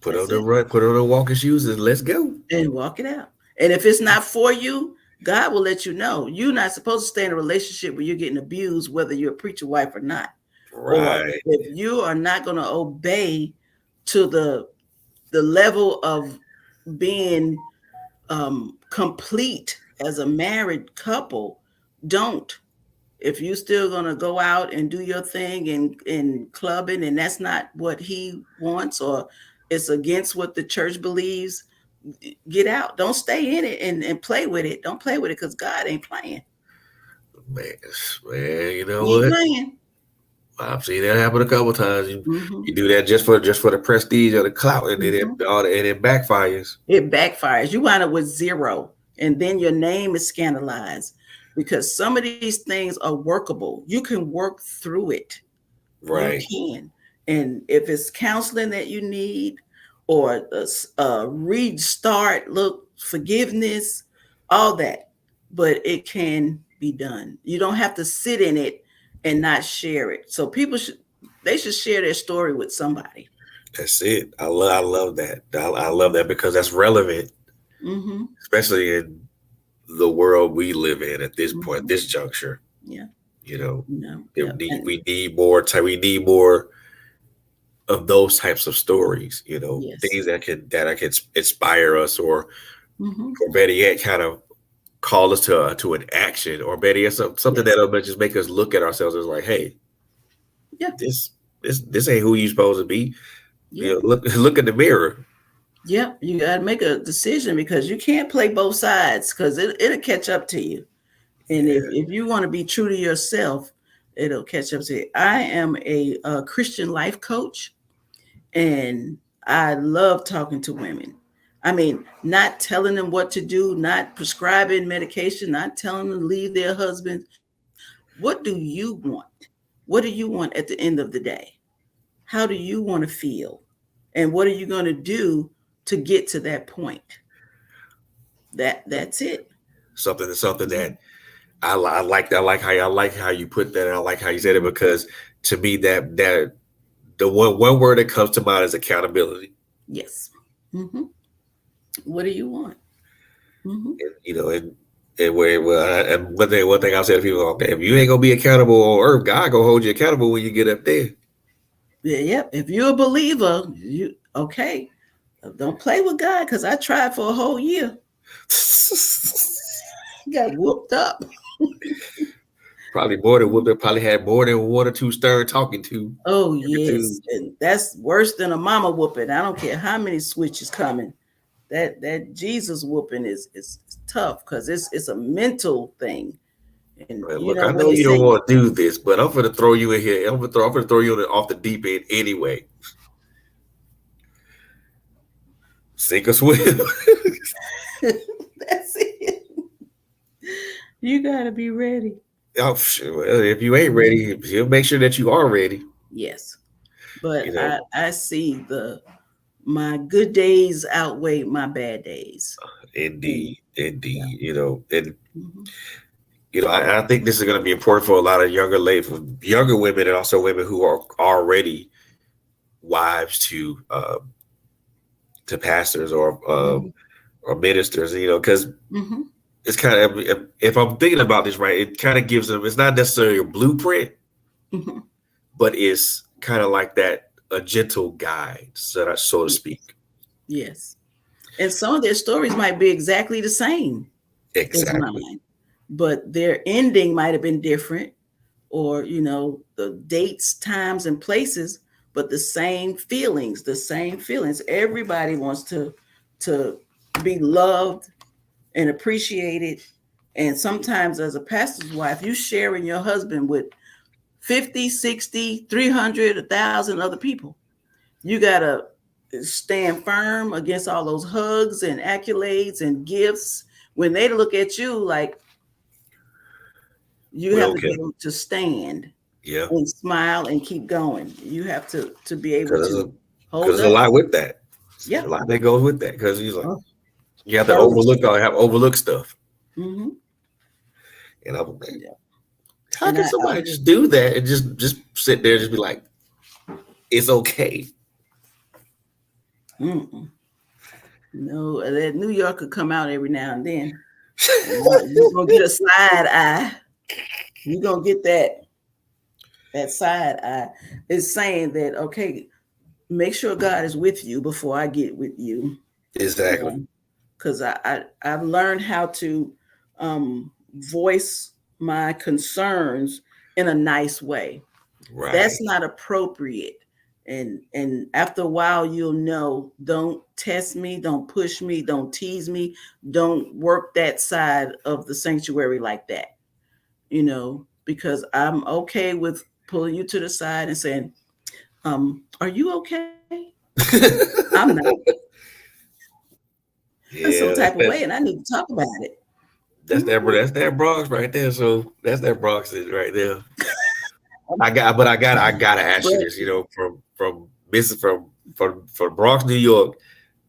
put on That's the it. run, put on the walking shoes, and let's go. And walk it out. And if it's not for you, God will let you know. You're not supposed to stay in a relationship where you're getting abused, whether you're a preacher wife or not. Or Right, if you are not going to obey to the level of being complete as a married couple, don't. If you still gonna go out and do your thing and clubbing and that's not what he wants or it's against what the church believes, get out. Don't stay in it and play with it. Don't play with it because God ain't playing. man. Man, you know He ain't what? playing. I've seen that happen a couple times. You, Mm-hmm. you do that just for the prestige or the clout, and then Mm-hmm. it backfires. It backfires. You wind up with zero, and then your name is scandalized because some of these things are workable. You can work through it. You Right. can. And if it's counseling that you need or a restart, look, forgiveness, all that, but it can be done. You don't have to sit in it and not share it. So they should share their story with somebody. That's it. I love that. I love that because that's relevant, Mm-hmm. especially in the world we live in at this point, Mm-hmm. this juncture. Yeah. You know, No. we Yeah. need And we need more time. We need more of those types of stories. yes. Things that can inspire us, Mm-hmm. or better yet, kind of call us to an action, or better yet, something Yes. that'll just make us look at ourselves as like, hey, Yeah. this this ain't who you supposed to be. Yeah. Look in the mirror. Yeah. You got to make a decision because you can't play both sides because it'll catch up to you. And Yeah, if you want to be true to yourself, it'll catch up to you. I am a Christian life coach, and I love talking to women. I mean, not telling them what to do, not prescribing medication, not telling them to leave their husbands. What do you want? What do you want at the end of the day? How do you want to feel? And what are you going to do to get to that point? That's it. Something Mhm. that I like how you put that. And I like how you said it because to me that the one word that comes to mind is accountability. Yes. Hmm. What do you want? Hmm. And, and where well, and one thing I've said to people, okay, if you ain't gonna be accountable on earth, God gonna hold you accountable when you get up there. Yeah, yep. If you're a believer, you okay. Don't play with God because I tried for a whole year. Got whooped up. Probably more than whooped. Probably had more than one or two stern Oh talking yes, to. and that's worse than a mama whooping. I don't care how many switches coming. That Jesus whooping is tough because it's a mental thing. And Man, you look, know I when know they you don't say, want to do this, but I'm gonna throw you in here. I'm gonna throw you off the deep end anyway. Sink or swim. that's it. You gotta be ready. Oh, sure. Well, if you ain't Mhm. ready, he'll make sure that you are ready. Yes, but You know, I see the my good days outweigh my bad days. And indeed, yeah. indeed. And Hmm. I think this is going to be important for a lot of younger women, and also women who are already wives to pastors Hmm. or ministers. Because Hmm. it's kind of if I'm thinking about this right, it kind of gives them. It's not necessarily a blueprint, Hmm. but it's kind of like that a gentle guide, so to Yes. speak. Yes. And some of their stories might be exactly the same as Exactly. mine, but their ending might have been different, or the dates, times, and places, but the same feelings. Everybody wants to be loved and appreciated. And sometimes as a pastor's wife, you sharing your husband with 50, 60, 300, 1,000 other people. You gotta stand firm against all those hugs and accolades and gifts. When they look at you like, you We have don't to care. be able to stand Yeah, and smile and keep going. You have to be able because to because hold there's a up. lot with that. There's Yeah. a lot that goes with that because he's like Oh, you have to overlook fellowship. or have overlook stuff. Hmm. And I'm like, Yeah. how And can somebody just do that and just sit there and just be like, it's okay? mm-mm. No, that New Yorker come out every now and then. And you're gonna get a side eye. You're gonna get that side eye. It's saying that, okay, make sure God is with you before I get with you. Exactly. Because I've learned how to um, voice my concerns in a nice way. Right. That's not appropriate. And after a while you'll know, don't test me, don't push me, don't tease me, don't work that side of the sanctuary like that, because I'm okay with pulling you to the side and saying, are you okay? I'm not. I'm some Yeah, type of way and I need to talk about it. Mhm. that's that Bronx right there. So that's that Bronx right there. I gotta ask you But this. From Bronx, New York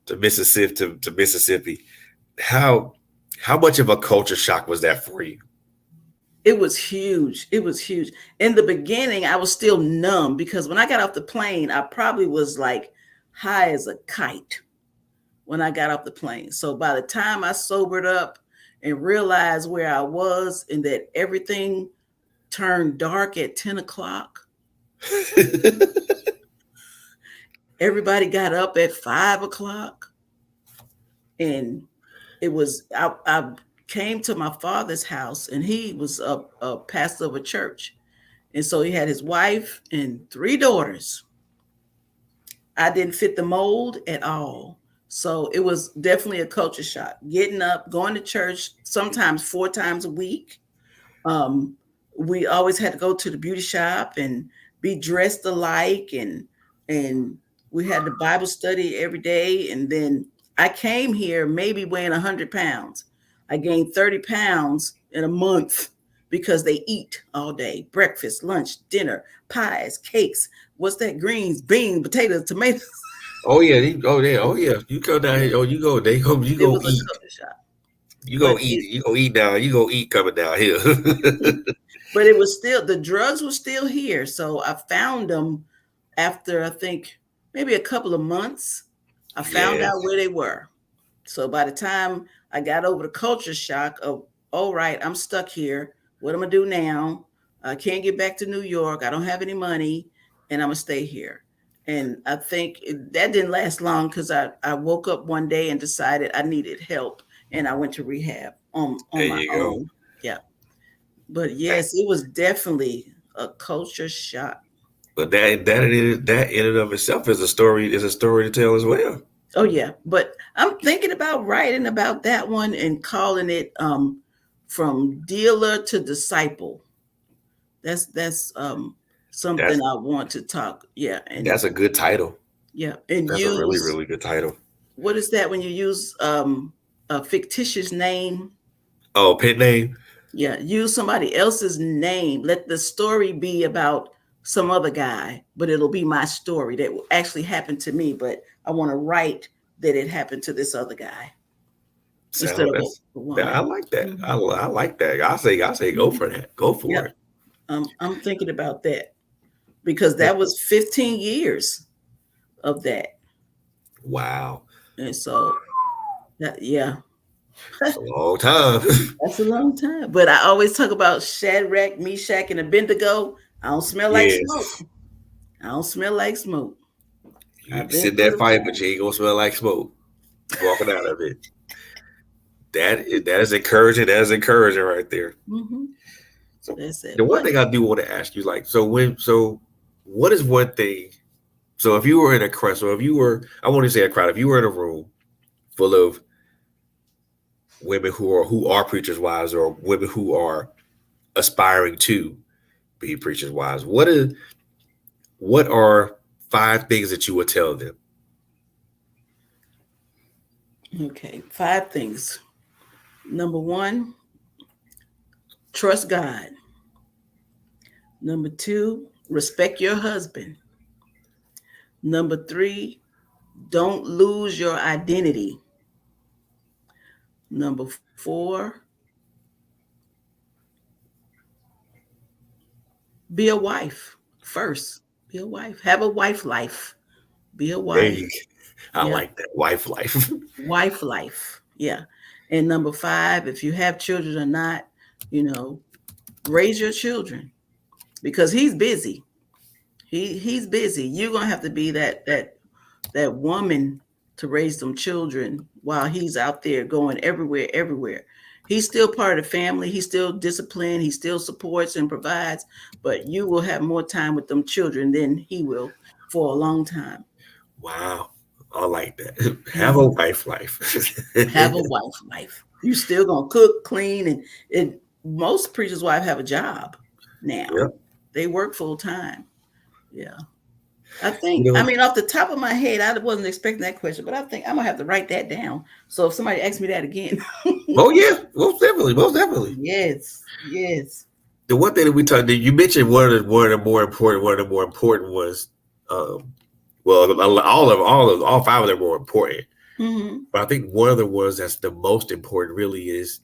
to Mississippi, how how much of a culture shock was that for you? it was huge. It was huge. In the beginning, I was still numb because when I got off the plane, I probably was like high as a kite when I got off the plane. So by the time I sobered up and realized where I was and that everything turned dark at 10 o'clock, everybody got up at 5 o'clock. And I came to my father's house, and he was a pastor of a church. And so he had his wife and three daughters. I didn't fit the mold at all. So it was definitely a culture shock. Getting up, going to church, sometimes 4 times a week, um, we always had to go to the beauty shop and be dressed alike, and we had the Bible study every day. And then I came here maybe weighing 100 pounds. I gained 30 pounds in a month because they eat all day: breakfast, lunch, dinner, pies, cakes. What's that? Greens, beans, potatoes, tomatoes. Oh yeah, oh yeah, oh yeah. You go down Yeah, here. Oh, you go. They go. You it go was a eat. culture shock, You go but eat. it You go eat down. You go eat coming down here. but it was still, the drugs were still here. So I found them after, I think, maybe a couple of months. I found out Yes. where they were. So by the time I got over the culture shock of, all right, I'm stuck here. What am I do now? I can't get back to New York. I don't have any money, and I'm gonna stay here. And I think that didn't last long because I woke up one day and decided I needed help, and I went to rehab There on my you go. own. Yeah, but yes, it was definitely a culture shock. But that in and of itself is a story. Is a story to tell as well. Oh yeah, but I'm thinking about writing about that one and calling it from dealer to disciple. That's something That's I want to talk. Yeah, and that's a good title. yeah, and That's a really use, really good title. what is that when you use a fictitious name? Oh, pet name. Yeah, use somebody else's name. Let the story be about some other guy, but it'll be my story that will actually happen to me. But I want to write that it happened to this other guy instead Sound of that's a that. I woman. like that. Mhm. I like that. I say go Mhm. for that. Go Yep. for it. I'm thinking about that because Yeah. that was 15 years of that. Wow. And so that, yeah, It's a long time. that's a long time. But I always talk about Shadrach, Meshach, and Abednego. I don't smell like smoke. Yes. I don't smell like smoke. You I've can been sit in through that the fight, but fire. you ain't gonna smell like smoke walking out of it. That is encouraging. That is encouraging right there. Hmm. So That's it. the one What? thing I do want to ask you, like, what is one thing? So if you were in a crowd, so if you were, I want to say a crowd, if you were in a room full of women who are preachers' wives or women who are aspiring to be preachers' wives, what are five things that you would tell them? Okay. 5 things. Number one, trust God. Number two, respect your husband. Number three, don't lose your identity. Number four, be a wife first. Be a wife. Have a wife life. Be a There wife. you, I Yeah. like that wife life. Wife life. Yeah. And number five, if you have children or not, you know, raise your children because he's busy. He's busy. You're gonna have to be that woman to raise them children while he's out there going everywhere, everywhere. He's still part of the family. He's still disciplined. He still supports and provides, but you will have more time with them children than he will for a long time. Wow, I like that. Have a Mhm. wife life. Have a wife life. You still gonna cook, clean, and most preachers' wives have a job now. Yep. They work full time. Yeah. You I know, mean, off the top of my head, I wasn't expecting that question, but I think I'm gonna have to write that down. So if somebody asks me that again, oh yeah, most definitely, most definitely. yes, yes. The one thing that we talked, you mentioned one of the more important was, um, well, all five of them were important, Hmm. but I think one of the ones that's the most important really is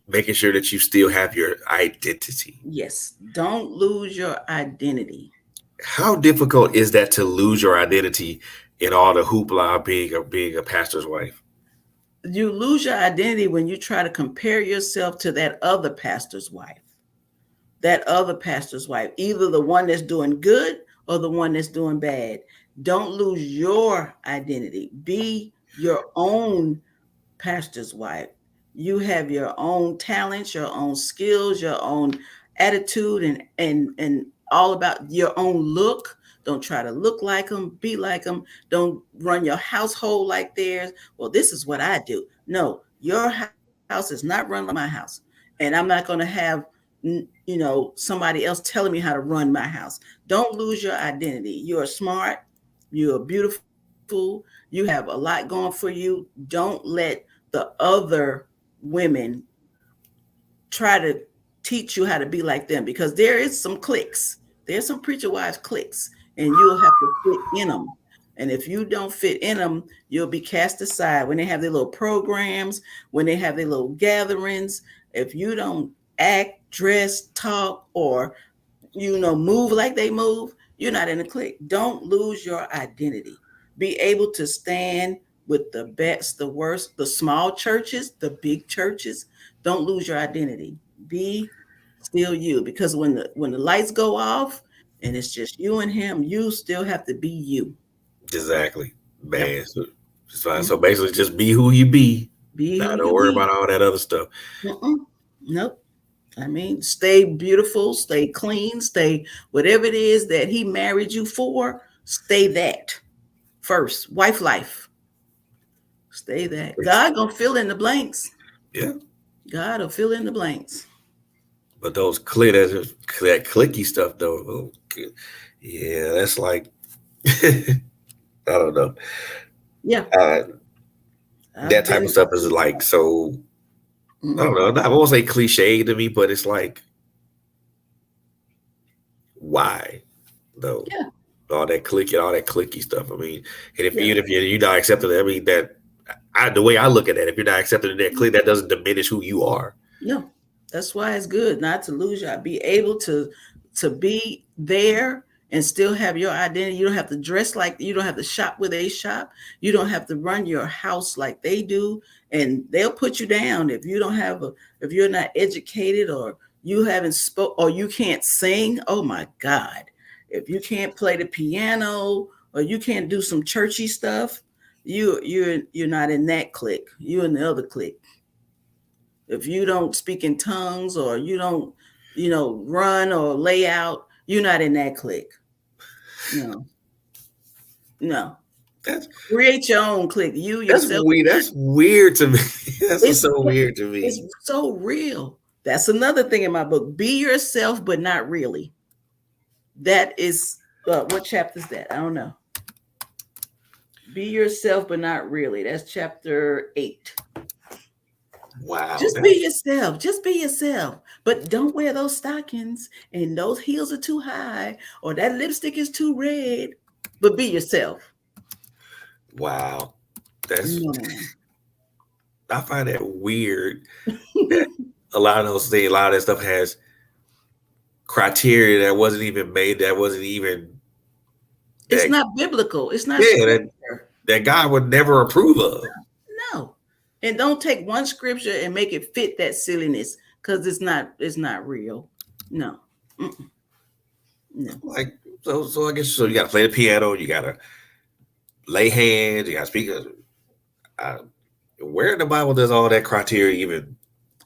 making sure that you still have your identity. Yes. Don't lose your identity. How difficult is that to lose your identity in all the hoopla of being a pastor's wife? You lose your identity when you try to compare yourself to that other pastor's wife. That other pastor's wife, either the one that's doing good or the one that's doing bad. Don't lose your identity. Be your own pastor's wife. You have your own talents, your own skills, your own attitude, and all about your own look. Don't try to look like them, be like them. Don't run your household like theirs. Well, this is what I do. No, your house is not run like my house, and I'm not going to have somebody else telling me how to run my house. Don't lose your identity. You're smart, you're beautiful, you have a lot going for you. Don't let the other women try to teach you how to be like them, because there is some cliques. There's some preacher wives cliques, and you'll have to fit in them. And if you don't fit in them, you'll be cast aside when they have their little programs, when they have their little gatherings. If you don't act, dress, talk, or move like they move, you're not in a clique. Don't lose your identity. Be able to stand with the best, the worst, the small churches, the big churches. Don't lose your identity. Be still you, because when the lights go off and it's just you and him, you still have to be you. Exactly, Yep. man. So, it's fine. Mhm. So basically, just be who you be. Be Not who don't you worry be. about all that other stuff. Mm-mm. Nope. I mean, stay beautiful, stay clean, stay whatever it is that he married you for, stay that first. Wife life, stay that. God gonna fill in the blanks. Yeah, God will fill in the blanks. but those that clicky stuff though. Oh, yeah, that's like I don't know. Yeah, Uh, that I've type of been. stuff is like so. I don't Mhm. know. I won't say cliche to me, but it's like why though? Yeah, All that clicky stuff. I mean, and if yeah. even if you're not accepting it, I mean that the way I look at it, if you're not accepting that clique, that doesn't diminish who you are. No, that's why it's good not to lose your. Be able to be there and still have your identity. You don't have to dress like, you don't have to shop where they shop. You don't have to run your house like they do, and they'll put you down if you don't have a if you're not educated, or you haven't spoke, or you can't sing. Oh my God, if you can't play the piano or you can't do some churchy stuff, you're not in that clique. You're in the other clique. If you don't speak in tongues, or you don't, run or lay out, you're not in that clique. No, no. That's Create your own clique. You that's yourself is weird. not. That's weird to me. That's It's so weird to it's me. so real. That's another thing in my book. Be yourself, but not really. That is what chapter is that? I don't know. Be yourself, but not really. That's chapter 8. Wow. Just be yourself. Just be yourself. But don't wear those stockings, and those heels are too high, or that lipstick is too red. But be yourself. Wow. That's No. I find that weird that a lot of those things, a lot of that stuff has criteria that wasn't even made, that wasn't even It's that not biblical. It's not yeah, that scripture. that God would never approve of. No. And don't take one scripture and make it fit that silliness, because it's not real. No. Mm-mm. No. Like so I guess so you gotta play the piano, you gotta lay hands, you gotta speak. Uh, where in the Bible does all that criteria even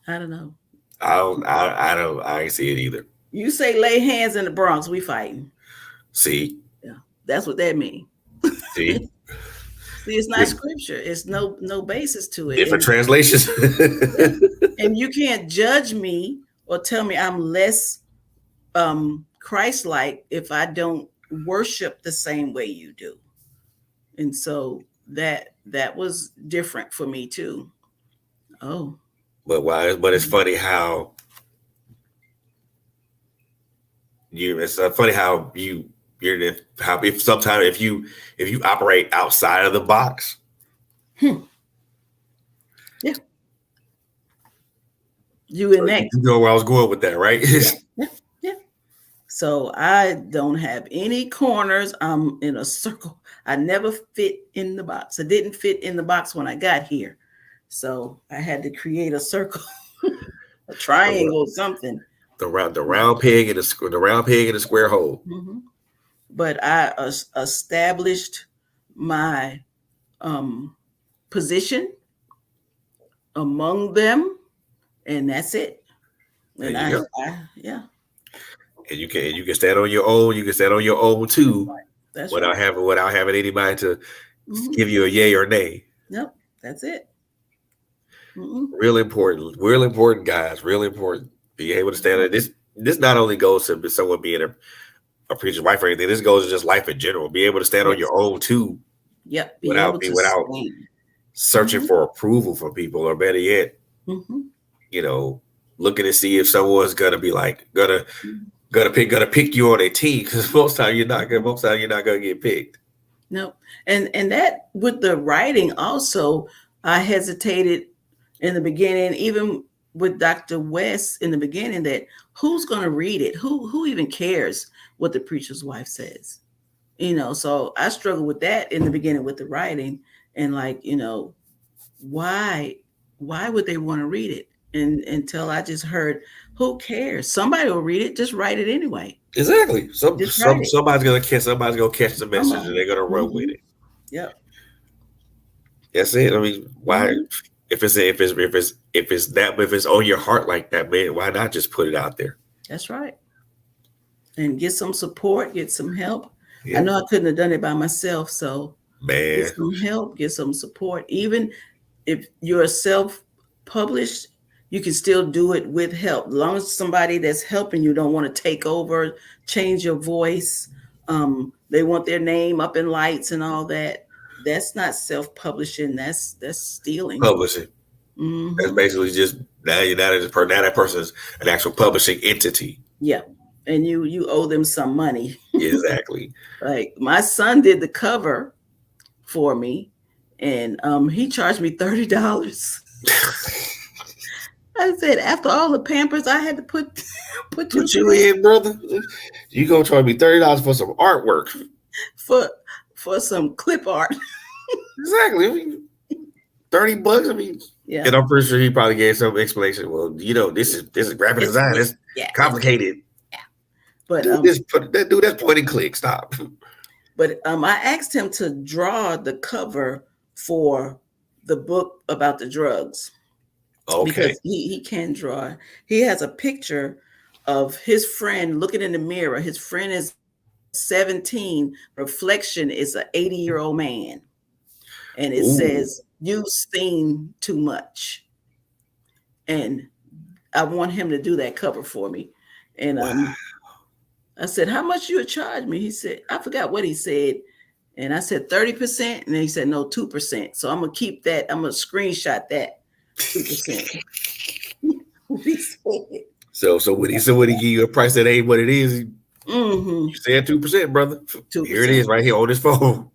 I don't know. I ain't see it either. You say lay hands in the Bronx, we fighting. See, Yeah. That's what that means. see, See, it's not scripture. It's no basis to it. different And translations. yeah. And you can't judge me or tell me I'm less Christ-like if I don't worship the same way you do. And so that was different for me too. Oh. But why? But it's funny how you. It's funny how you're how if sometimes if you operate outside of the box, Hmm. Yeah. You in you that. know where I was going with that, right? Yeah. Yeah. Yeah. So I don't have any corners. I'm in a circle. I never fit in the box. I didn't fit in the box when I got here. So I had to create a circle, a triangle, something. The round peg and the round peg in the square hole. Mhm. But I established my um, position among them, and that's it. There And you I, go. I yeah, And you can stand on your own. You can stand on your own too, that's right. without having anybody to Hmm. give you a yay or nay. Yep, that's it. Hmm. Real important, guys. Real important. Be able to stand on this. This not only goes to someone being a preacher's wife or anything. This goes to just life in general. Be able to stand on Yes. your own too, Yep. Be without able be to without stand. searching Mm-hmm. for approval from people, or better yet, Mm-hmm. you know, looking to see if someone's gonna be like gonna pick you on a team, because most time you're not gonna Mm-hmm. most time you're not gonna get picked. No, and that with the writing also, I hesitated in the beginning, even with Dr. West in the beginning, that who's going to read it? Who even cares what the preacher's wife says? So I struggled with that in the beginning with the writing, and like, why why would they want to read it? And until I just heard, who cares? Somebody will read it. Just write it anyway. Exactly. Some Just write some it. somebody's gonna catch the message and Somebody. they're gonna run with Hmm. it. Yep. That's it. I mean, why? Hmm. If it's on your heart like that, man, why not just put it out there? That's right. And get some support, get some help. I Yeah, know I couldn't have done it by myself, so get man. some help, get some support. Even if you're self-published, you can still do it with help. As long as somebody that's helping you don't want to take over, change your voice, they want their name up in lights and all that. That's not self-publishing. That's stealing. Publishing. That's Hmm. basically just now that person's an actual publishing entity. Yeah, and you owe them some money. Exactly. Like my son did the cover for me, and he charged me $30. I said, after all the pampers I had to put put you Put you through in, brother. You gonna charge me $30 for some artwork? for for some clip art. Exactly. I mean, $30. I mean, Yeah, and I'm pretty sure he probably gave some explanation. Well, this is graphic design. It's yeah, complicated. yeah. But Dude, that's point and click. Stop. I asked him to draw the cover for the book about the drugs, Okay. because he can draw. He has a picture of his friend looking in the mirror. His friend is 17. Reflection is an 80-year-old man. And it Ooh. says, "You've seen too much." And I want him to do that cover for me. And Wow. I said, "How much you charge me?" He said, I forgot what he said. And I said 30%. And then he said, no, 2%. So I'm gonna keep that. I'm gonna screenshot that 2%. He said. So when he give you a price that ain't what it is, Mm-hmm. you said 2%, brother. Here it 2%. is, right here on this phone.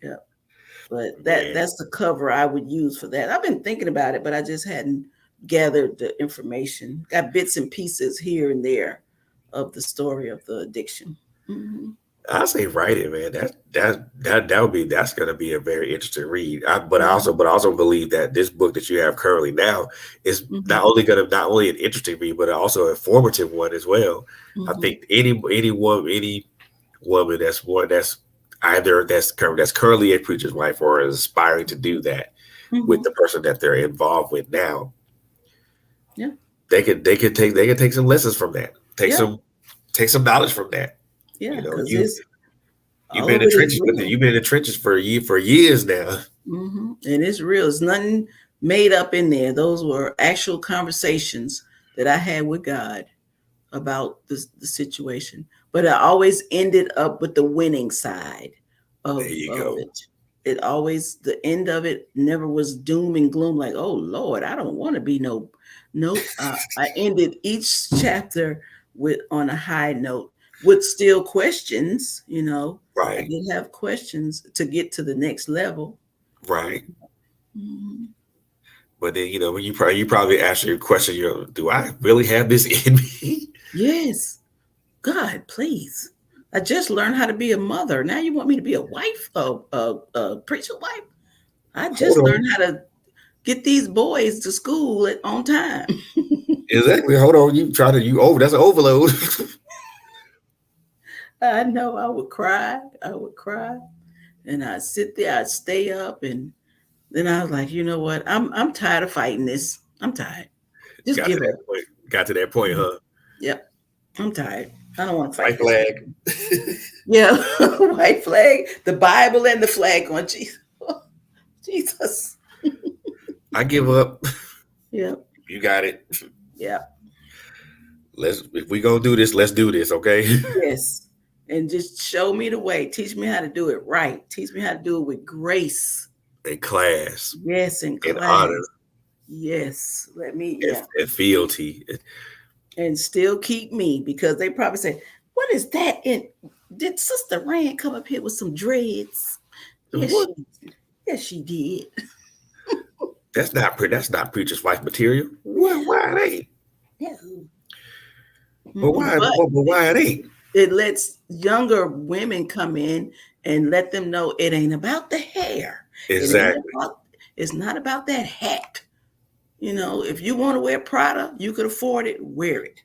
Yeah. But Man, that's the cover I would use for that. I've been thinking about it, but I just hadn't gathered the information. Got bits and pieces here and there of the story of the addiction. Mm-hmm. I say write it, man. That's gonna be a very interesting read. But I Mm-hmm. also believe that this book that you have currently now is Mm-hmm. not only an interesting read, but also an informative one as well. I Mm-hmm. think any woman that's either that's currently a preacher's wife or is aspiring to do that with Mm-hmm. the person that they're involved with now, Yeah. they could take some lessons from that. Yeah. Take some knowledge from that. Yeah. You know, Because it's you've all been of in the it is trenches with it. real. You've been in the trenches for years now. Mm-hmm. And it's real. It's nothing made up in there. Those were actual conversations that I had with God about the situation. But I always ended up with the winning side There you of go. it. It always, the end of it never was doom and gloom, like, oh Lord, I don't want to be nope. I ended each chapter with on a high note, with still questions. I Right, did have questions to get to the next level. right. Mhm. But then when you probably ask your question, do I really have this in me? Yes, God, please. I just learned how to be a mother. Now you want me to be a wife, a preacher wife? I Hold just learned on. how to get these boys to school on time. Exactly. Hold on. That's an overload. I know I would cry. I would cry. And I'd sit there, I'd stay up, and then I was like, you know what? I'm tired of fighting this. I'm tired. Just Got to give that up. point. Got to that point, huh? Yep. I'm tired. I don't want to fight White this. flag. Yeah. White flag, the Bible and the flag on Jesus. Jesus. I give up. Yep. You got it. Yep. if we gonna do this, let's do this, okay? Yes. And just show me the way. Teach me how to do it right. Teach me how to do it with grace. In class, Yes, in in class. honor, Yes. Let me, and, yeah. and fealty. And still keep me, because they probably say, what is that? And did Sister Rand come up here with some dreads? Yes, What? she did. That's not preacher's wife material. What? Why it ain't? Yeah. But why? But But why it ain't? it lets younger women come in and let them know it ain't about the hair. It ain't Exactly. about, it's not about that hat. You know, if you want to wear Prada, you could afford it, wear it.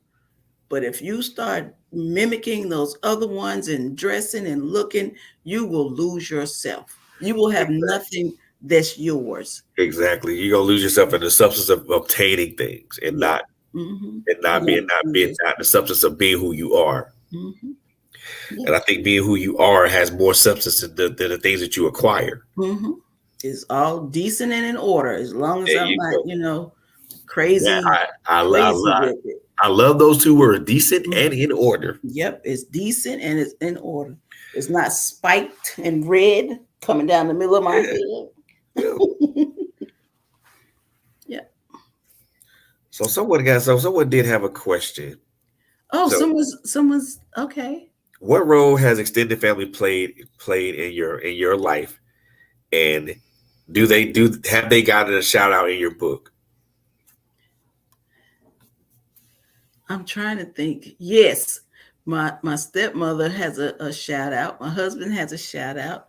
But if you start mimicking those other ones and dressing and looking, you will lose yourself. You will have nothing that's yours. Exactly. You're gonna lose yourself in the substance of obtaining things and Yeah. not Mm-hmm. and not Yeah. being not being not the substance of being who you are. Mm-hmm. Yeah. And I think being who you are has more substance than the things that you acquire. Mm-hmm. It's all decent and in order, as long as There I'm you not, go. Yeah, crazy, crazy with it. I love those two words, decent Mhm. and in order. Yep, it's decent and it's in order. It's not spiked and red coming down the middle of my Yeah, head. yeah. Yeah. Someone did have a question. Oh, So someone's okay. what role has extended family played in your life, and do have they gotten a shout out in your book? I'm trying to think. Yes, my stepmother has a shout out. My husband has a shout out.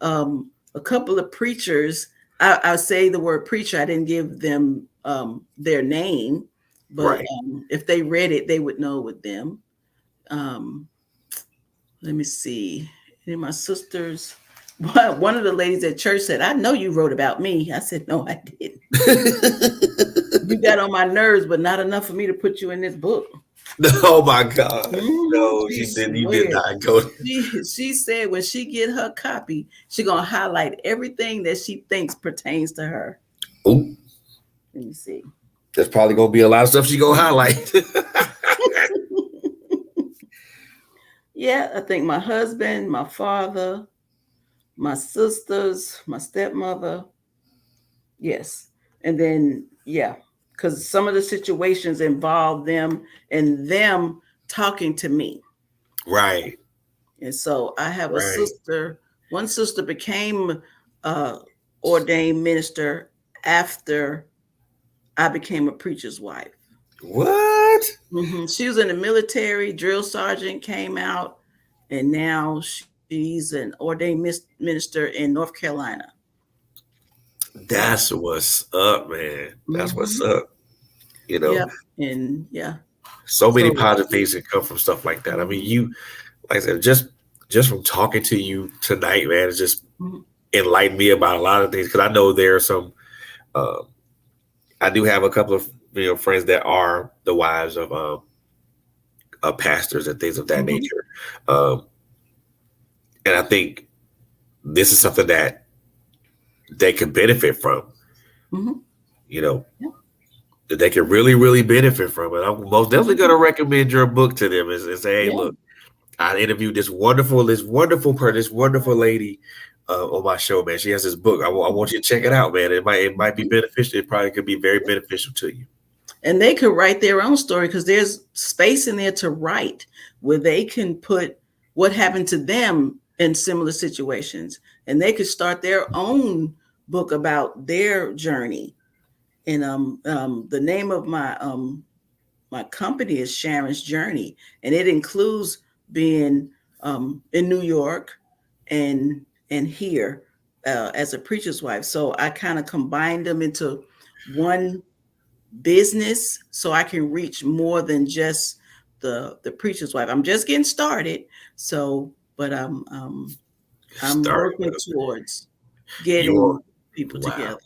A couple of preachers. I say the word preacher. I didn't give them their name, but Right. if they read it, they would know with them. Um, let me see. And my sisters. One of the ladies at church said, "I know you wrote about me." I said, "No, I didn't. You got on my nerves, but not enough for me to put you in this book." Oh my God. Mhm. No, She she didn't. You did swears. not go. She said when she get her copy, she gonna highlight everything that she thinks pertains to her. Ooh, Let me see. there's probably gonna be a lot of stuff she gonna highlight. Yeah, I think my husband, my father, my sisters, my stepmother. Yes, and then yeah, because some of the situations involve them and them talking to me. Right, And so I have a right. sister. One sister became uh, ordained minister after I became a preacher's wife. What? She was in the military, drill sergeant, came out, and now she's an ordained minister in North Carolina. Yeah. That's what's up, man. That's what's Hmm. up. You know, Yep. And yeah. so many So, positive things that come from stuff like that. I mean, mhm, like I said, just from talking to you tonight, man, it's just mhm, enlightened me about a lot of things. Because I know there are some. Uh, I do have a couple of friends that are the wives of pastors and things of that mhm, nature, um, and I think this is something that they can benefit from. mhm, You know, yeah, that they can really, really benefit from it. I'm most definitely going mhm, to recommend your book to them and say, hey, yeah. look, I interviewed this wonderful lady on my show, man. She has this book. I want you to check it out, man. It might be beneficial. It probably could be very beneficial to you. And they could write their own story because there's space in there to write where they can put what happened to them in similar situations, and they could start their own book about their journey. And the name of my company is Sharon's Journey, and it includes being in New York and here as a preacher's wife. So I kind of combined them into one business so I can reach more than just the preacher's wife. I'm just getting started, so but I'm Starting working with towards you are getting people wow. together.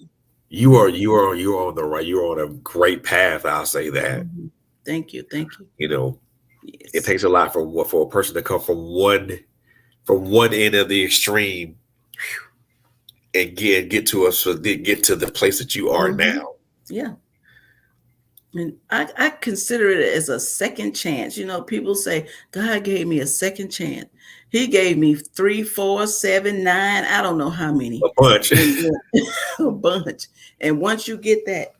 You're on a great path. I'll say that. Mhm. Thank you, thank you. You know, it Yes. takes a lot for a person to come from one end of the extreme and get to us so get to the place that you are Hmm. now. Yeah. And I consider it as a second chance. You know, people say God gave me a second chance. He gave me 3, 4, 7, 9. I don't know how many, A bunch. and a bunch. And once you get that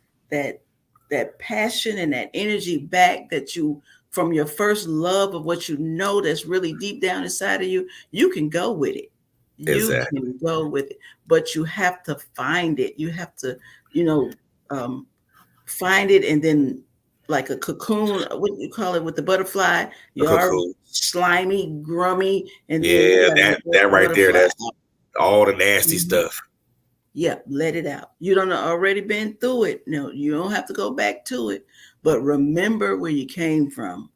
that passion and that energy back that you from your first love of what you know that's really deep down inside of you, you can go with it. You Exactly. can go with it, but you have to find it. You have to, you know, um, find it, and then like a cocoon, what do you call it with the butterfly? A You're cocoon. slimy, grummy, and then you Yeah, got to let that the right there, butterfly that's out. all the nasty Mhm. stuff. Yeah, let it out. You don't already been through it. No, you don't have to go back to it, but remember where you came from,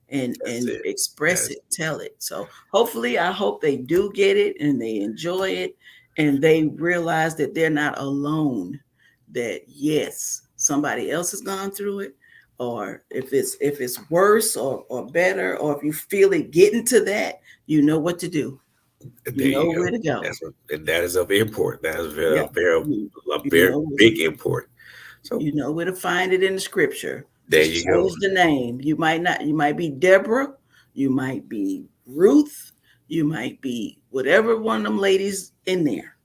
That's and it. express That's it, tell it. So hopefully, I hope they do get it and they enjoy it, and they realize that they're not alone. That yes, somebody else has gone through it, or if it's worse or better, or if you feel it getting to that, you know what to do. You there know you go. where to go. That's what, and that is of import. That is Yep. You, a you very know big import. So You know where to find it in the scripture. there Just you go. change the name. You might not, you might be Deborah, you might be Ruth, you might be whatever one of them ladies in there.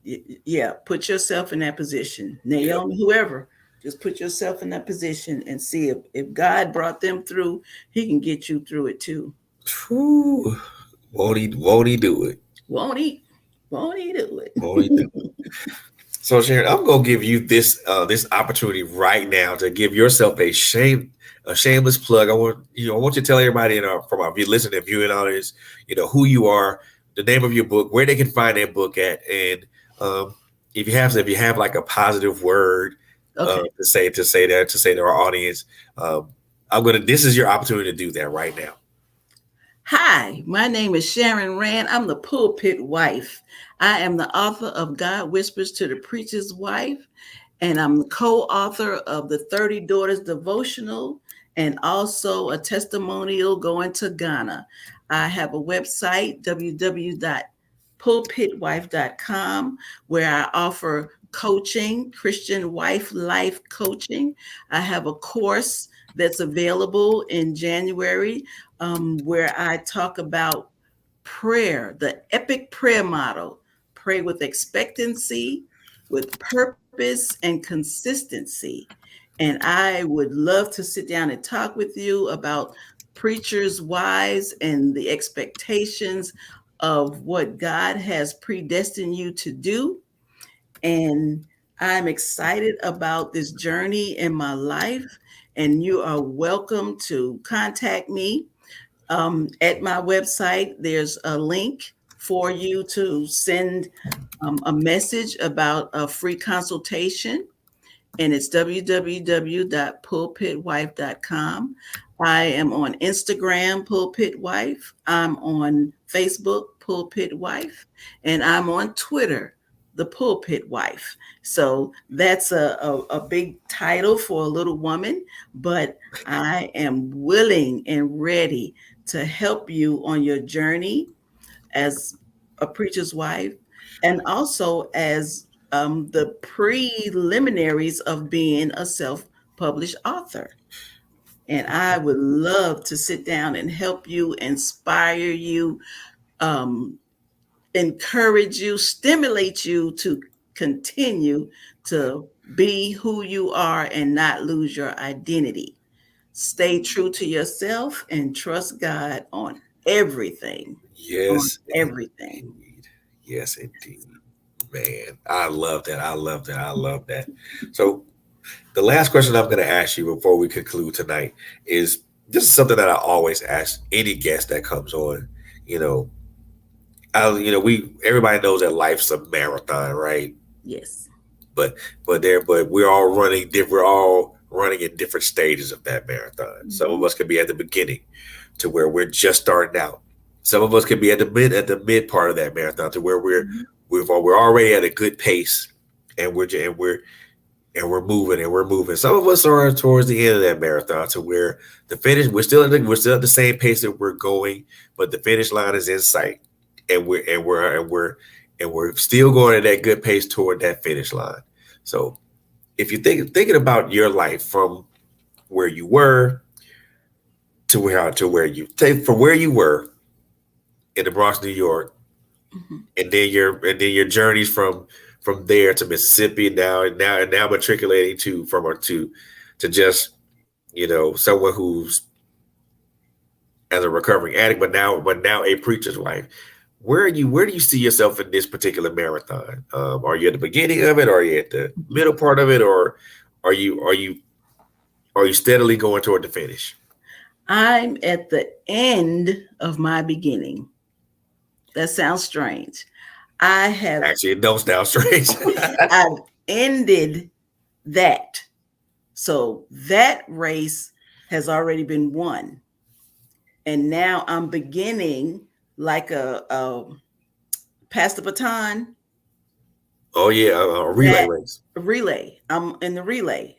Yeah, put yourself in that position. Yep. Naomi, whoever, just put yourself in that position and see if God brought them through, he can get you through it too. Whew. Won't he do it? Won't he? Won't he do Won't he do it? it? So Sharon, I'm gonna give you this opportunity right now to give yourself a shameless plug. I want you to tell everybody in our from our listening and viewing audience, who you are, the name of your book, where they can find that book at, and um, if you have like a positive word Okay. to say to our audience, um, I'm gonna this is your opportunity to do that right now. Hi, my name is Sharon Rand. I'm the pulpit wife. I am the author of God Whispers to the Preacher's Wife, and I'm the co-author of the 30 Daughters devotional and also a testimonial going to Ghana. I have a website, www.pulpitwife.com, where I offer coaching, Christian wife life coaching. I have a course that's available in January, where I talk about prayer, the epic prayer model: pray with expectancy, with purpose, and consistency. And I would love to sit down and talk with you about preachers' wives and the expectations of what God has predestined you to do. And I'm excited about this journey in my life. And you are welcome to contact me at my website. There's a link for you to send a message about a free consultation, and it's www.pulpitwife.com. I am on Instagram, Pulpit Wife. I'm on Facebook, Pulpit Wife, and I'm on Twitter, The Pulpit Wife. So that's a big title for a little woman, but I am willing and ready to help you on your journey as a preacher's wife, and also as the preliminaries of being a self published author. And I would love to sit down and help you, inspire you, um, encourage you, stimulate you to continue to be who you are and not lose your identity. Stay true to yourself and trust God on everything. On Yes, everything. indeed. Yes, indeed. Man, I love that. I love that. I love that. So the last question I'm going to ask you before we conclude tonight is this is something that I always ask any guest that comes on. You know, we everybody knows that life's a marathon, right? Yes. But but we're all running. We're all running in different stages of that marathon. Some of Mhm. us could be at the beginning, to where we're just starting out. Some of us could be at the mid part of that marathon, to where Mhm. we're already at a good pace, and we're moving and we're moving. Some of us are towards the end of that marathon, to where the finish we're still at the same pace that we're going, but the finish line is in sight, and we're still going at that good pace toward that finish line. So if you thinking about your life from where you were to where you take from where you were in the Bronx, New York, Mhm. and then your journeys from there to Mississippi, now matriculating to just someone who's as a recovering addict, but now a preacher's wife. Where do you see yourself in this particular marathon? Are you at the beginning of it? Or are you at the Mhm. middle part of it? Or are you steadily going toward the finish? I'm at the end of my beginning. That sounds strange. I have Actually, it don't sound strange. I've ended that. So that race has already been won. And now I'm beginning like a pass the baton, Oh yeah, a relay that race. relay. I'm in the relay.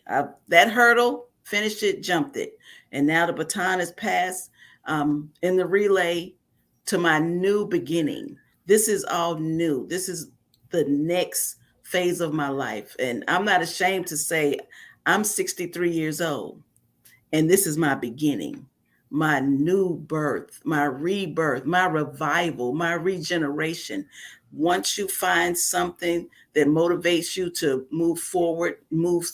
That hurdle, finished it, jumped it. And now the baton is passed in the relay to my new beginning. This is all new. This is the next phase of my life. And I'm not ashamed to say I'm 63 years old. And this is my beginning, my new birth, my rebirth, my revival, my regeneration. Once you find something that motivates you to move forward, move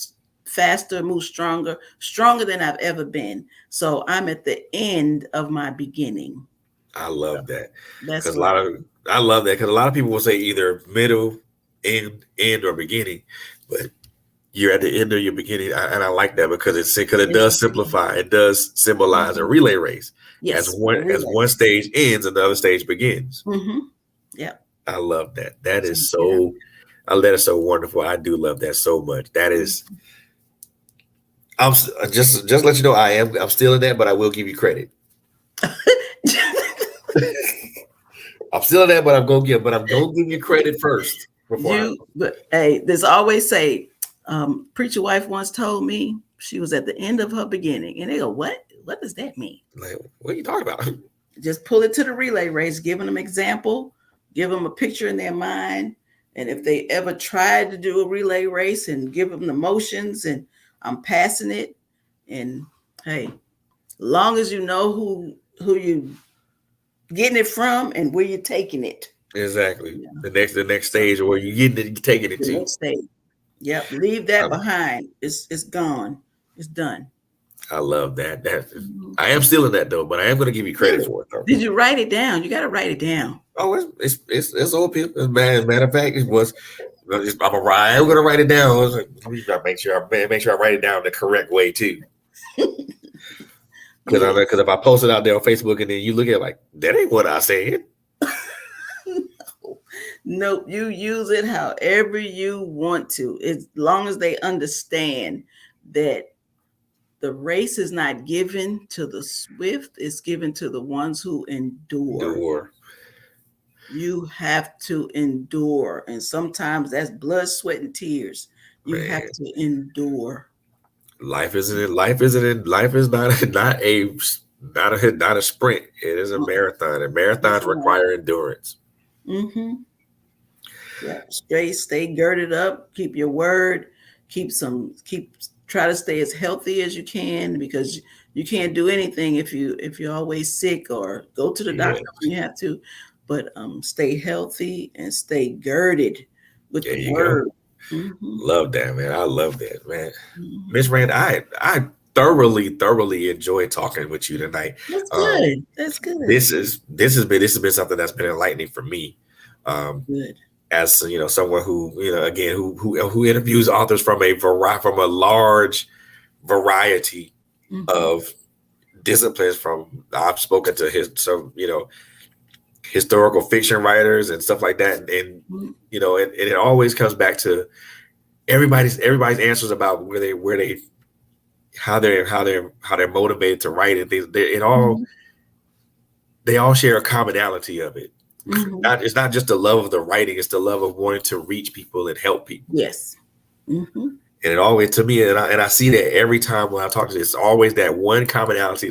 faster, move stronger, stronger than I've ever been. So I'm at the end of my beginning. I love that That's because where I love that because a lot of people will say either middle, end, or beginning, but you're at the end of your beginning, and I like that because it it's, does simplify. It does symbolize a mhm. relay race. As Yes, a relay. one stage ends, another stage begins. Mm-hmm. Yeah. I love that. That So, is yeah. so. That is so wonderful. I do love that so much. That is. Just let you know I'm still in that, but I will give you credit. I'm still in that, but I'm gonna give you credit first before I. But hey, there's always say, preacher wife once told me she was at the end of her beginning. And they go, what? What does that mean? Like, what are you talking about? Just pull it to the relay race, giving them example, give them a picture in their mind. And if they ever tried to do a relay race and give them the motions and I'm passing it. And hey, long as you know who you getting it from and where you're taking it. Exactly. Yeah. The next So stage where you getting it, taking it the to. next stage. Yep. Leave that Um, behind. It's gone. It's done. I love that. Mhm. I am still in that though, but I am going to give you credit Really? for it though. Did you write it down? You got to write it down. Oh, it's old people. Matter of fact, it was. I'm I'm going to write it down. I was like, let me make sure I write it down the correct way too. Yeah. Because if I post it out there on Facebook and then you look at it like that ain't what I said. Nope. You use it however you want to, as long as they understand that the race is not given to the swift, it's given to the ones who endure. Door, You have to endure. And sometimes that's blood, sweat, and tears. You have man. to endure. Life is not a sprint. It is a Uh-uh. marathon, and That's marathons right. require endurance. Mm-hmm. Yeah, straight, stay girded up, keep your word, try to stay as healthy as you can because you can't do anything if you're always sick or go to the Yeah, doctor when you have to. But stay healthy and stay girded with there the you go. word. Hmm. Love that, man. I love that, man. Hmm. Miss Rand, I thoroughly enjoyed talking with you tonight. That's Um, good. That's good. this has been something that's been enlightening for me. Um, Good. as someone who again who interviews authors from a large variety Hmm. of disciplines. From I've spoken to historical fiction writers and stuff like that, and it always comes back to everybody's answers about where they how they're motivated to write it. Hmm. They all share a commonality of it. Hmm. It's not just the love of the writing; it's the love of wanting to reach people and help people. Yes. Hmm. And it always to me, and I see that every time when I talk to this, it's always that one commonality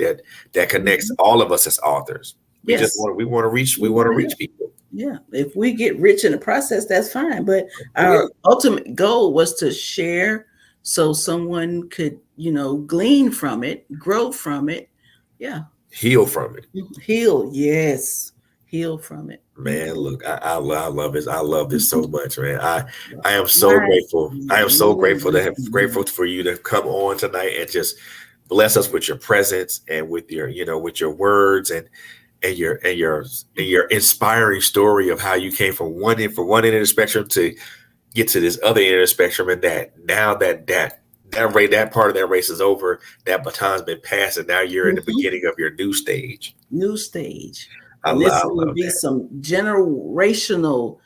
that connects Hmm. all of us as authors. Yes. We want to reach We want to help. people. Yeah, if we get rich in the process, that's fine. But Oh yeah, our ultimate goal was to share so someone could, glean from it, grow from it. Yeah. Heal from it. Heal. Yes. Heal from it. Man, look, I love this. I love this so much, man. I am so My, grateful. I am so grateful to have grateful for you to come on tonight and just bless us with your presence and with your, with your words and your inspiring story of how you came from one end of the spectrum to get to this other end of the spectrum, and that now that part of that race is over, that baton's been passed, and now you're in the Mhm. beginning of your new stage. New stage. I And love, this I is going to love be that. some generational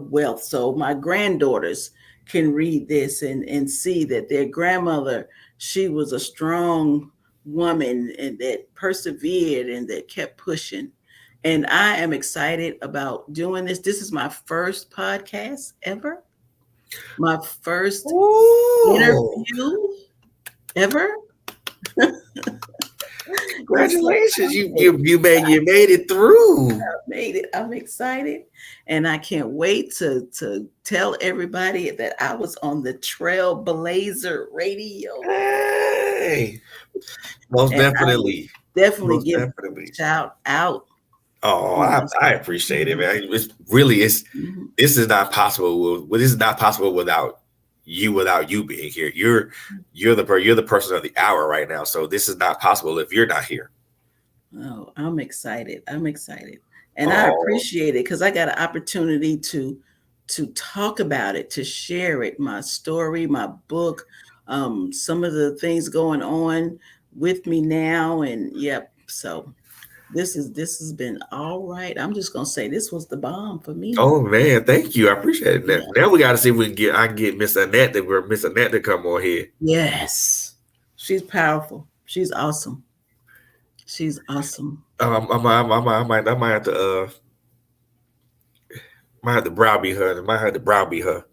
wealth. So my granddaughters can read this and see that their grandmother, she was a strong woman and that persevered and that kept pushing. And I am excited about doing this. This is my first podcast ever, my first Ooh, interview ever. And so congratulations! I'm You made it through. made it. I'm excited, and I can't wait to tell everybody that I was on the Trailblazer Radio, Hey, most and I will definitely, definitely most give definitely. a shout out Oh, to my I appreciate it, mhm, man. It's really it's mhm. this is not possible. This is not possible without you being here. You're the person of the hour right now. So this is not possible if you're not here. Oh, I'm excited. I'm excited, and I Oh, appreciate it because I got an opportunity to talk about it, to share it, my story, my book, some of the things going on with me now, and yep. So this has been all right. I'm just gonna say this was the bomb for me. oh man, thank you. I appreciate it. Yeah. Now we got to see if I can get Miss Annette to come on here. Yes. She's powerful. She's awesome. She's awesome. I might have to might have to browbeat her. Might have to browbeat her.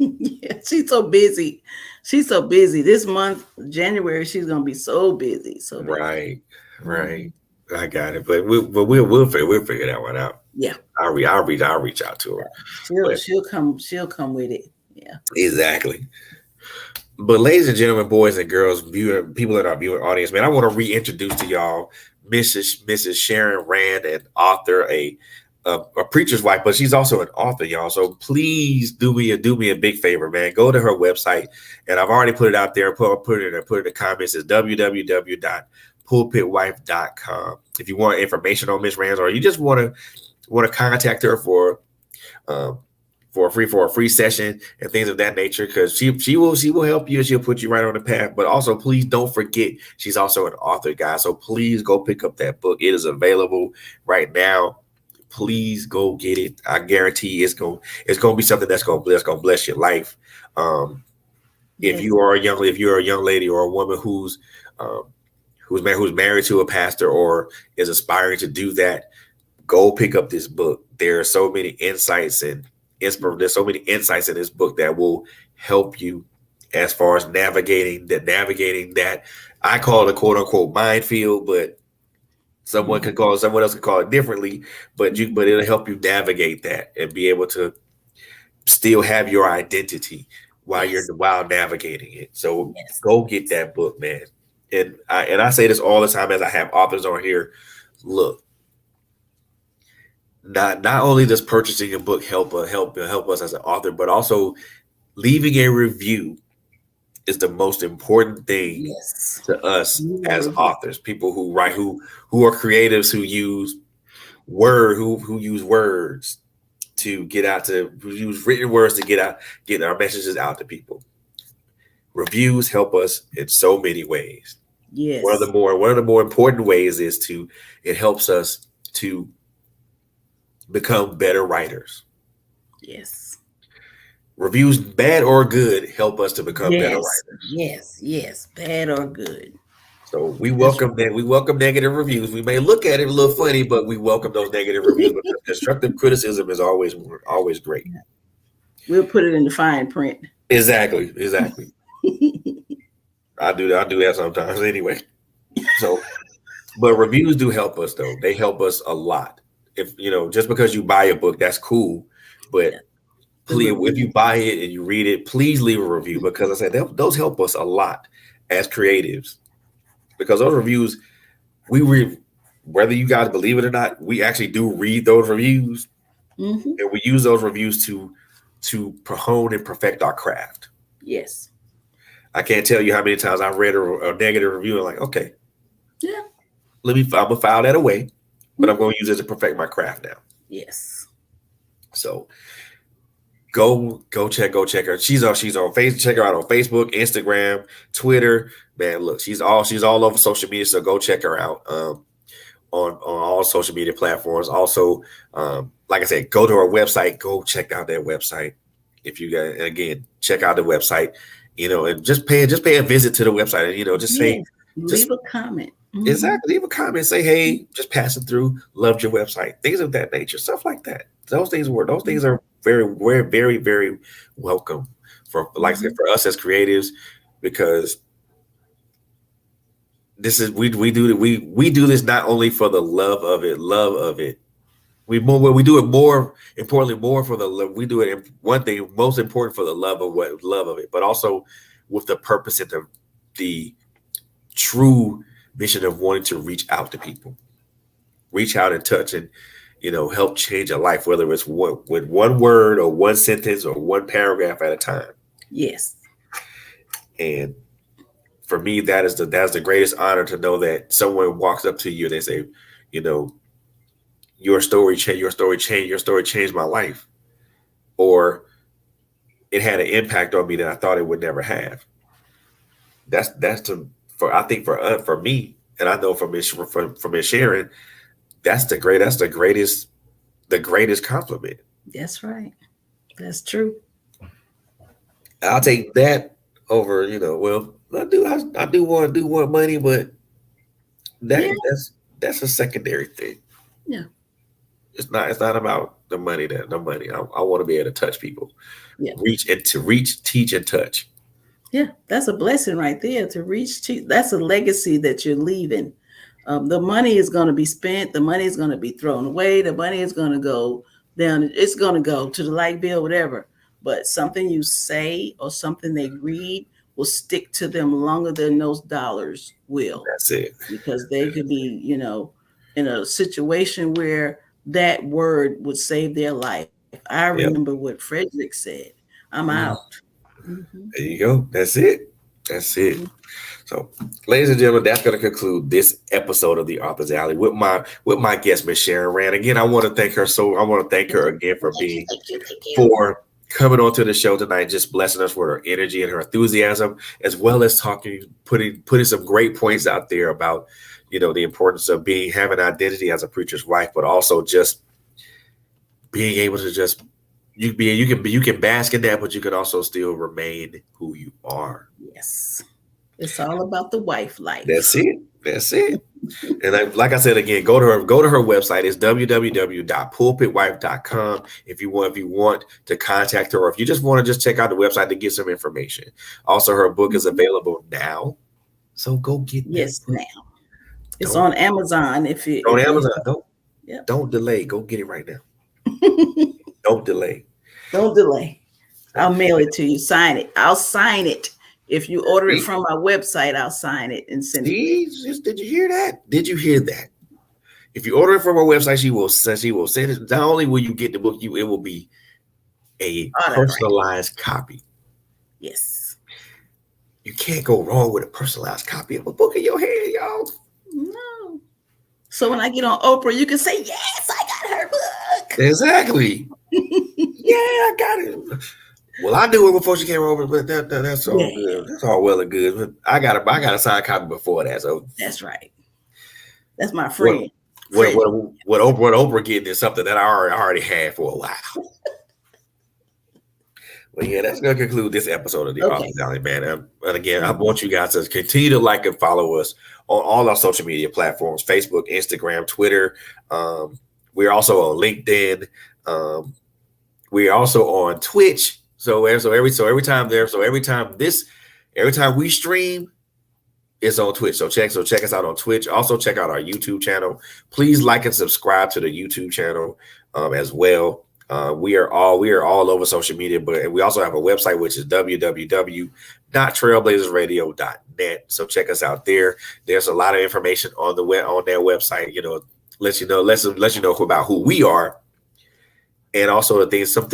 Yeah, she's so busy. She's so busy. This month, January, she's gonna be so busy, so busy. Right, right. Mhm. I got it. But we'll figure that one out. Yeah, I'll reach out to her. But she'll come with it. Yeah. exactly. But ladies and gentlemen, boys and girls, people in our viewing audience, man, I want to reintroduce to y'all Mrs. Sharon Rand, an author, a preacher's wife, but she's also an author, y'all. So please do me a big favor, man. Go to her website, and I've already put it out there. Put it in the comments. It's www.pulpitwife.com. If you want information on Miss Rand, or you just want to contact her um, for a free session and things of that nature, because she will help you and she'll put you right on the path. But also, please don't forget she's also an author, guys. So please go pick up that book. It is available right now. Please go get it. I guarantee it's gonna be something that's gonna bless your life. Um, if Yes. you are a young lady or a woman um, who's married to a pastor or is aspiring to do that, go pick up this book. There are so many insights and there's so many insights in this book that will help you as far as navigating that. I call it a quote unquote minefield, but Mhm. someone else could call it differently. But it'll help you navigate that and be able to still have your identity Yes. while navigating it. So Yes. go get that book, man. And I say this all the time as I have authors on here. Look, not only does purchasing a book help us as an author, but also leaving a review is the most important thing Yes. to us You are as review. authors. People who write, who are creatives, who use words to get out to who use written words to get our messages out to people. Reviews help us in so many ways. Yes. One of the more important ways is to it helps us to become better writers. Yes. Reviews, bad or good, help us to become better Yes. writers. Yes. Yes. Bad or good. So we That's welcome that. We welcome negative reviews. We may look at it a little funny, but we welcome those negative reviews right. because constructive criticism is always great. We'll put it in the fine print. Exactly, exactly. I do that sometimes anyway. So, but reviews do help us though. They help us a lot. If just because you buy a book, that's cool, Yeah. but The Please, if you review. buy it and you read it, please leave a review, because I said those help us a lot as creatives. Because those reviews, we read, whether you guys believe it or not, we actually do read those reviews, Mm-hmm. and we use those reviews to hone and perfect our craft. Yes. I can't tell you how many times I've read a negative review and like, okay, Yeah. I'm gonna file that away, but I'm Mm-hmm. gonna use it to perfect my craft now. Yes. So go check her. She's on Facebook. Check her out on Facebook, Instagram, Twitter. Man, look, she's all over social media. So go check her out. On all social media platforms. Also, like I said, go to our website. Go check out that website. If you guys, again, check out the website, and just pay a visit to the website, and just say, Yes. Leave just a comment. Mm-hmm. exactly, leave a comment, say, hey, just passing through, loved your website, things of that nature, stuff like that. Those things are very, very, very, very welcome for, like I said, Mm-hmm. for us as creatives, because this is we do this not only for the love of it. We do it more importantly, more for the love. We do it, one thing most important, for the love of it, but also with the purpose and the true mission of wanting to reach out to people, reach out and touch, and help change a life, whether it's with one word or one sentence or one paragraph at a time. Yes. And for me, that's the greatest honor, to know that someone walks up to you and they say, you know, your story changed my life, or it had an impact on me that I thought it would never have. That's to for I think for me, and I know from Miss Sharon, that's the greatest compliment. That's right. That's true. I'll take that over, well, I do want money, but Yeah. that's a secondary thing. Yeah. It's not about the money. I want to be able to touch people, Yeah. reach, teach, and touch. Yeah. That's a blessing right there to reach. That's a legacy that you're leaving. The money is going to be spent. The money is going to be thrown away. The money is going to go down. It's going to go to the light bill, whatever. But something you say or something they read will stick to them longer than those dollars will, That's it. because they could be, in a situation where that word would save their life. I Yep. remember what Frederick said. I'm Mm. out. Mm-hmm. There you go. That's it. That's it. So, ladies and gentlemen, that's going to conclude this episode of the Author's Alley with my guest, Miss Sharon Rand. Again, I want to thank her. I want to thank her again for coming onto the show tonight, just blessing us with her energy and her enthusiasm, as well as putting some great points out there about the importance of having identity as a preacher's wife, but also just being able to just you can bask in that, but you can also still remain who you are. Yes. It's all about the wife life. That's it. That's it. And like I said again, go to her website. It's www.pulpitwife.com. If you want to contact her, or if you just want to just check out the website to get some information. Also, her book is available now, so go get Yes, that. now. It's on Amazon. If you On Amazon, don't delay. Go get it right now. Don't delay. Don't delay. I'll mail it to you. Sign it. I'll sign it. If you order it from my website, I'll sign it and send it. Did you hear that? Did you hear that? If you order it from our website, she will send it. Not only will you get the book, it will be a personalized copy. Yes. You can't go wrong with a personalized copy of a book in your hand, y'all. No. So when I get on Oprah, you can say, yes, I got her book. Exactly. Yeah, I got it. Well, I knew it before she came over, but that's all good. That's all well and good. But I got a signed copy before that. So that's right. That's my friend. What Oprah getting is something that I already had for a while. Well, yeah, that's going to conclude this episode of the Author's Alley, man. And again, I want you guys to continue to like and follow us on all our social media platforms: Facebook, Instagram, Twitter. We're also on LinkedIn. We're also on Twitch. Every time we stream, it's on Twitch. So check us out on Twitch. Also check out our YouTube channel. Please like and subscribe to the YouTube channel as well. We are all over social media, but we also have a website, which is www.trailblazersradio.net. So check us out there. There's a lot of information on the web on that website. Lets you know about who we are, and also some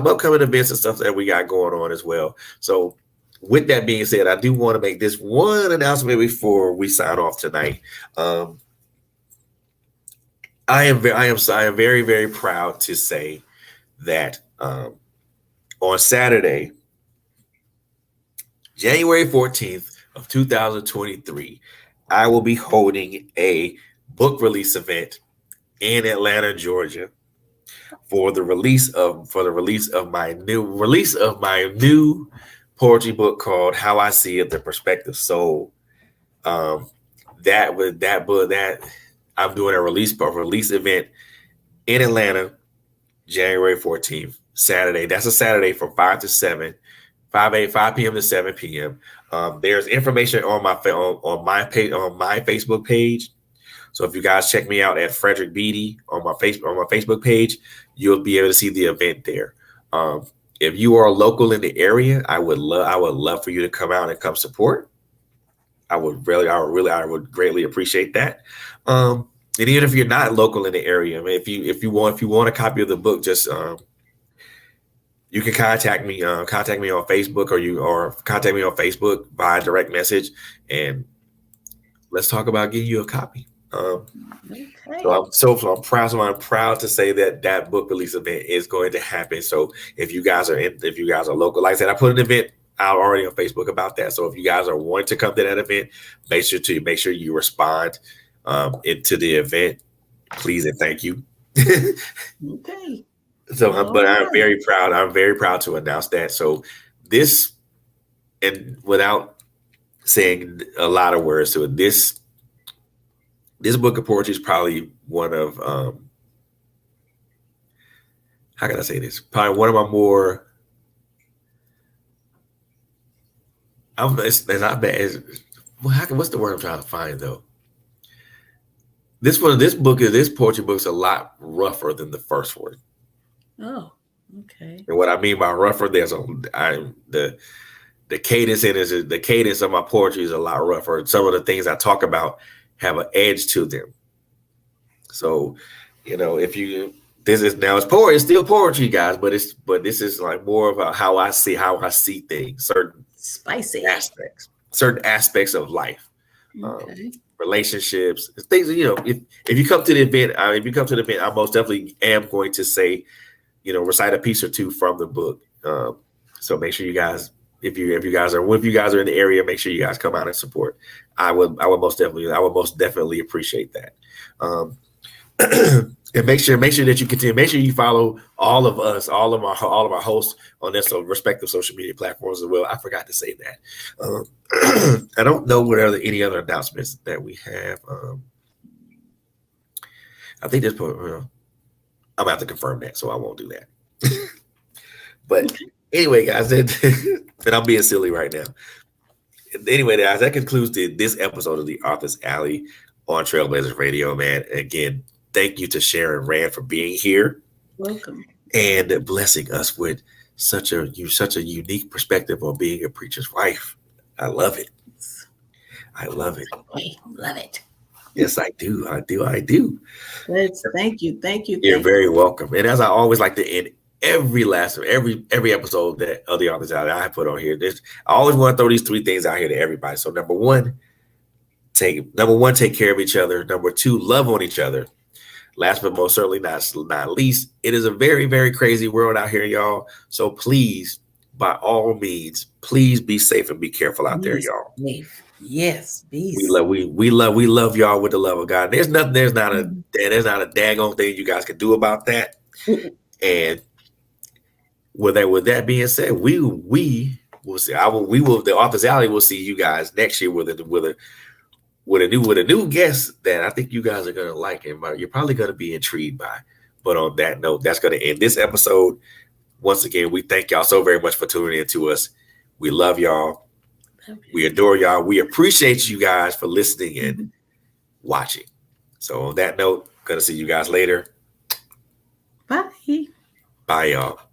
upcoming events and stuff that we got going on as well. So with that being said, I do want to make this one announcement before we sign off tonight. I am very, very proud to say that on Saturday, January 14th of 2023, I will be holding a book release event in Atlanta, Georgia, for the release of my new poetry book called How I See It: The Perspective Soul. That book that I'm doing a release event in Atlanta, January 14th, Saturday. That's a Saturday from 5 to 7, 5 p.m. to 7 p.m. There's information on my Facebook page. So if you guys check me out at Frederick Beatty on my Facebook page, you'll be able to see the event there. If you are local in the area, I would love for you to come out and come support. I would greatly appreciate that. And even if you're not local in the area, I mean, if you want a copy of the book, just you can contact me on Facebook, or contact me on Facebook via direct message, and let's talk about getting you a copy. Okay. So I'm proud to say that book release event is going to happen. So if you guys are local, like I said, I put an event out already on Facebook about that. So if you guys are wanting to come to that event, make sure you respond into the event, please and thank you. Okay. So, but I'm very proud. I'm very proud to announce that. So this, and without saying a lot of words to it, this book of poetry is probably one of how can I say this? Probably one of my more. It's not bad. What's the word I'm trying to find though? This poetry book is a lot rougher than the first one. Oh, okay. And what I mean by rougher, the cadence the cadence of my poetry is a lot rougher. Some of the things I talk about have an edge to them. So, it's poetry, it's still poetry, guys, but this is like more about how I see things, certain aspects of life, okay. Relationships, things. If you come to the event, I most definitely am going to say, recite a piece or two from the book. So make sure you guys, if you guys are in the area, make sure you guys come out and support. I would most definitely appreciate that. And make sure that you continue. Make sure you follow all of us, all of our hosts on their respective social media platforms as well. I forgot to say that. I don't know what any other announcements that we have. I think I'm gonna have to confirm that, so I won't do that. But anyway, guys, and I'm being silly right now. Anyway, guys, that concludes this episode of the Author's Alley on Trailblazers Radio, man. Again, thank you to Sharon Rand for being here. Welcome. And blessing us with such a unique perspective on being a preacher's wife. I love it. I love it. I love it. Yes, I do. Thank you. You're very welcome. And as I always like to end every episode of the Author's Alley I put on here, I always want to throw these three things out here to everybody. So number one, take care of each other. Number two, love on each other. Last but most certainly not least, it is a very, very crazy world out here, y'all. So please, by all means, please be safe and be careful out there, y'all. Yes, we love y'all with the love of God. There's not a daggone thing you guys can do about that. And with that being said, we will see. The Author's Alley will see you guys next year with a new guest that I think you guys are gonna like, and you're probably gonna be intrigued by. But on that note, that's gonna end this episode. Once again, we thank y'all so very much for tuning in to us. We love y'all. We adore y'all. We appreciate you guys for listening and watching. So on that note, gonna see you guys later. Bye. Bye, y'all.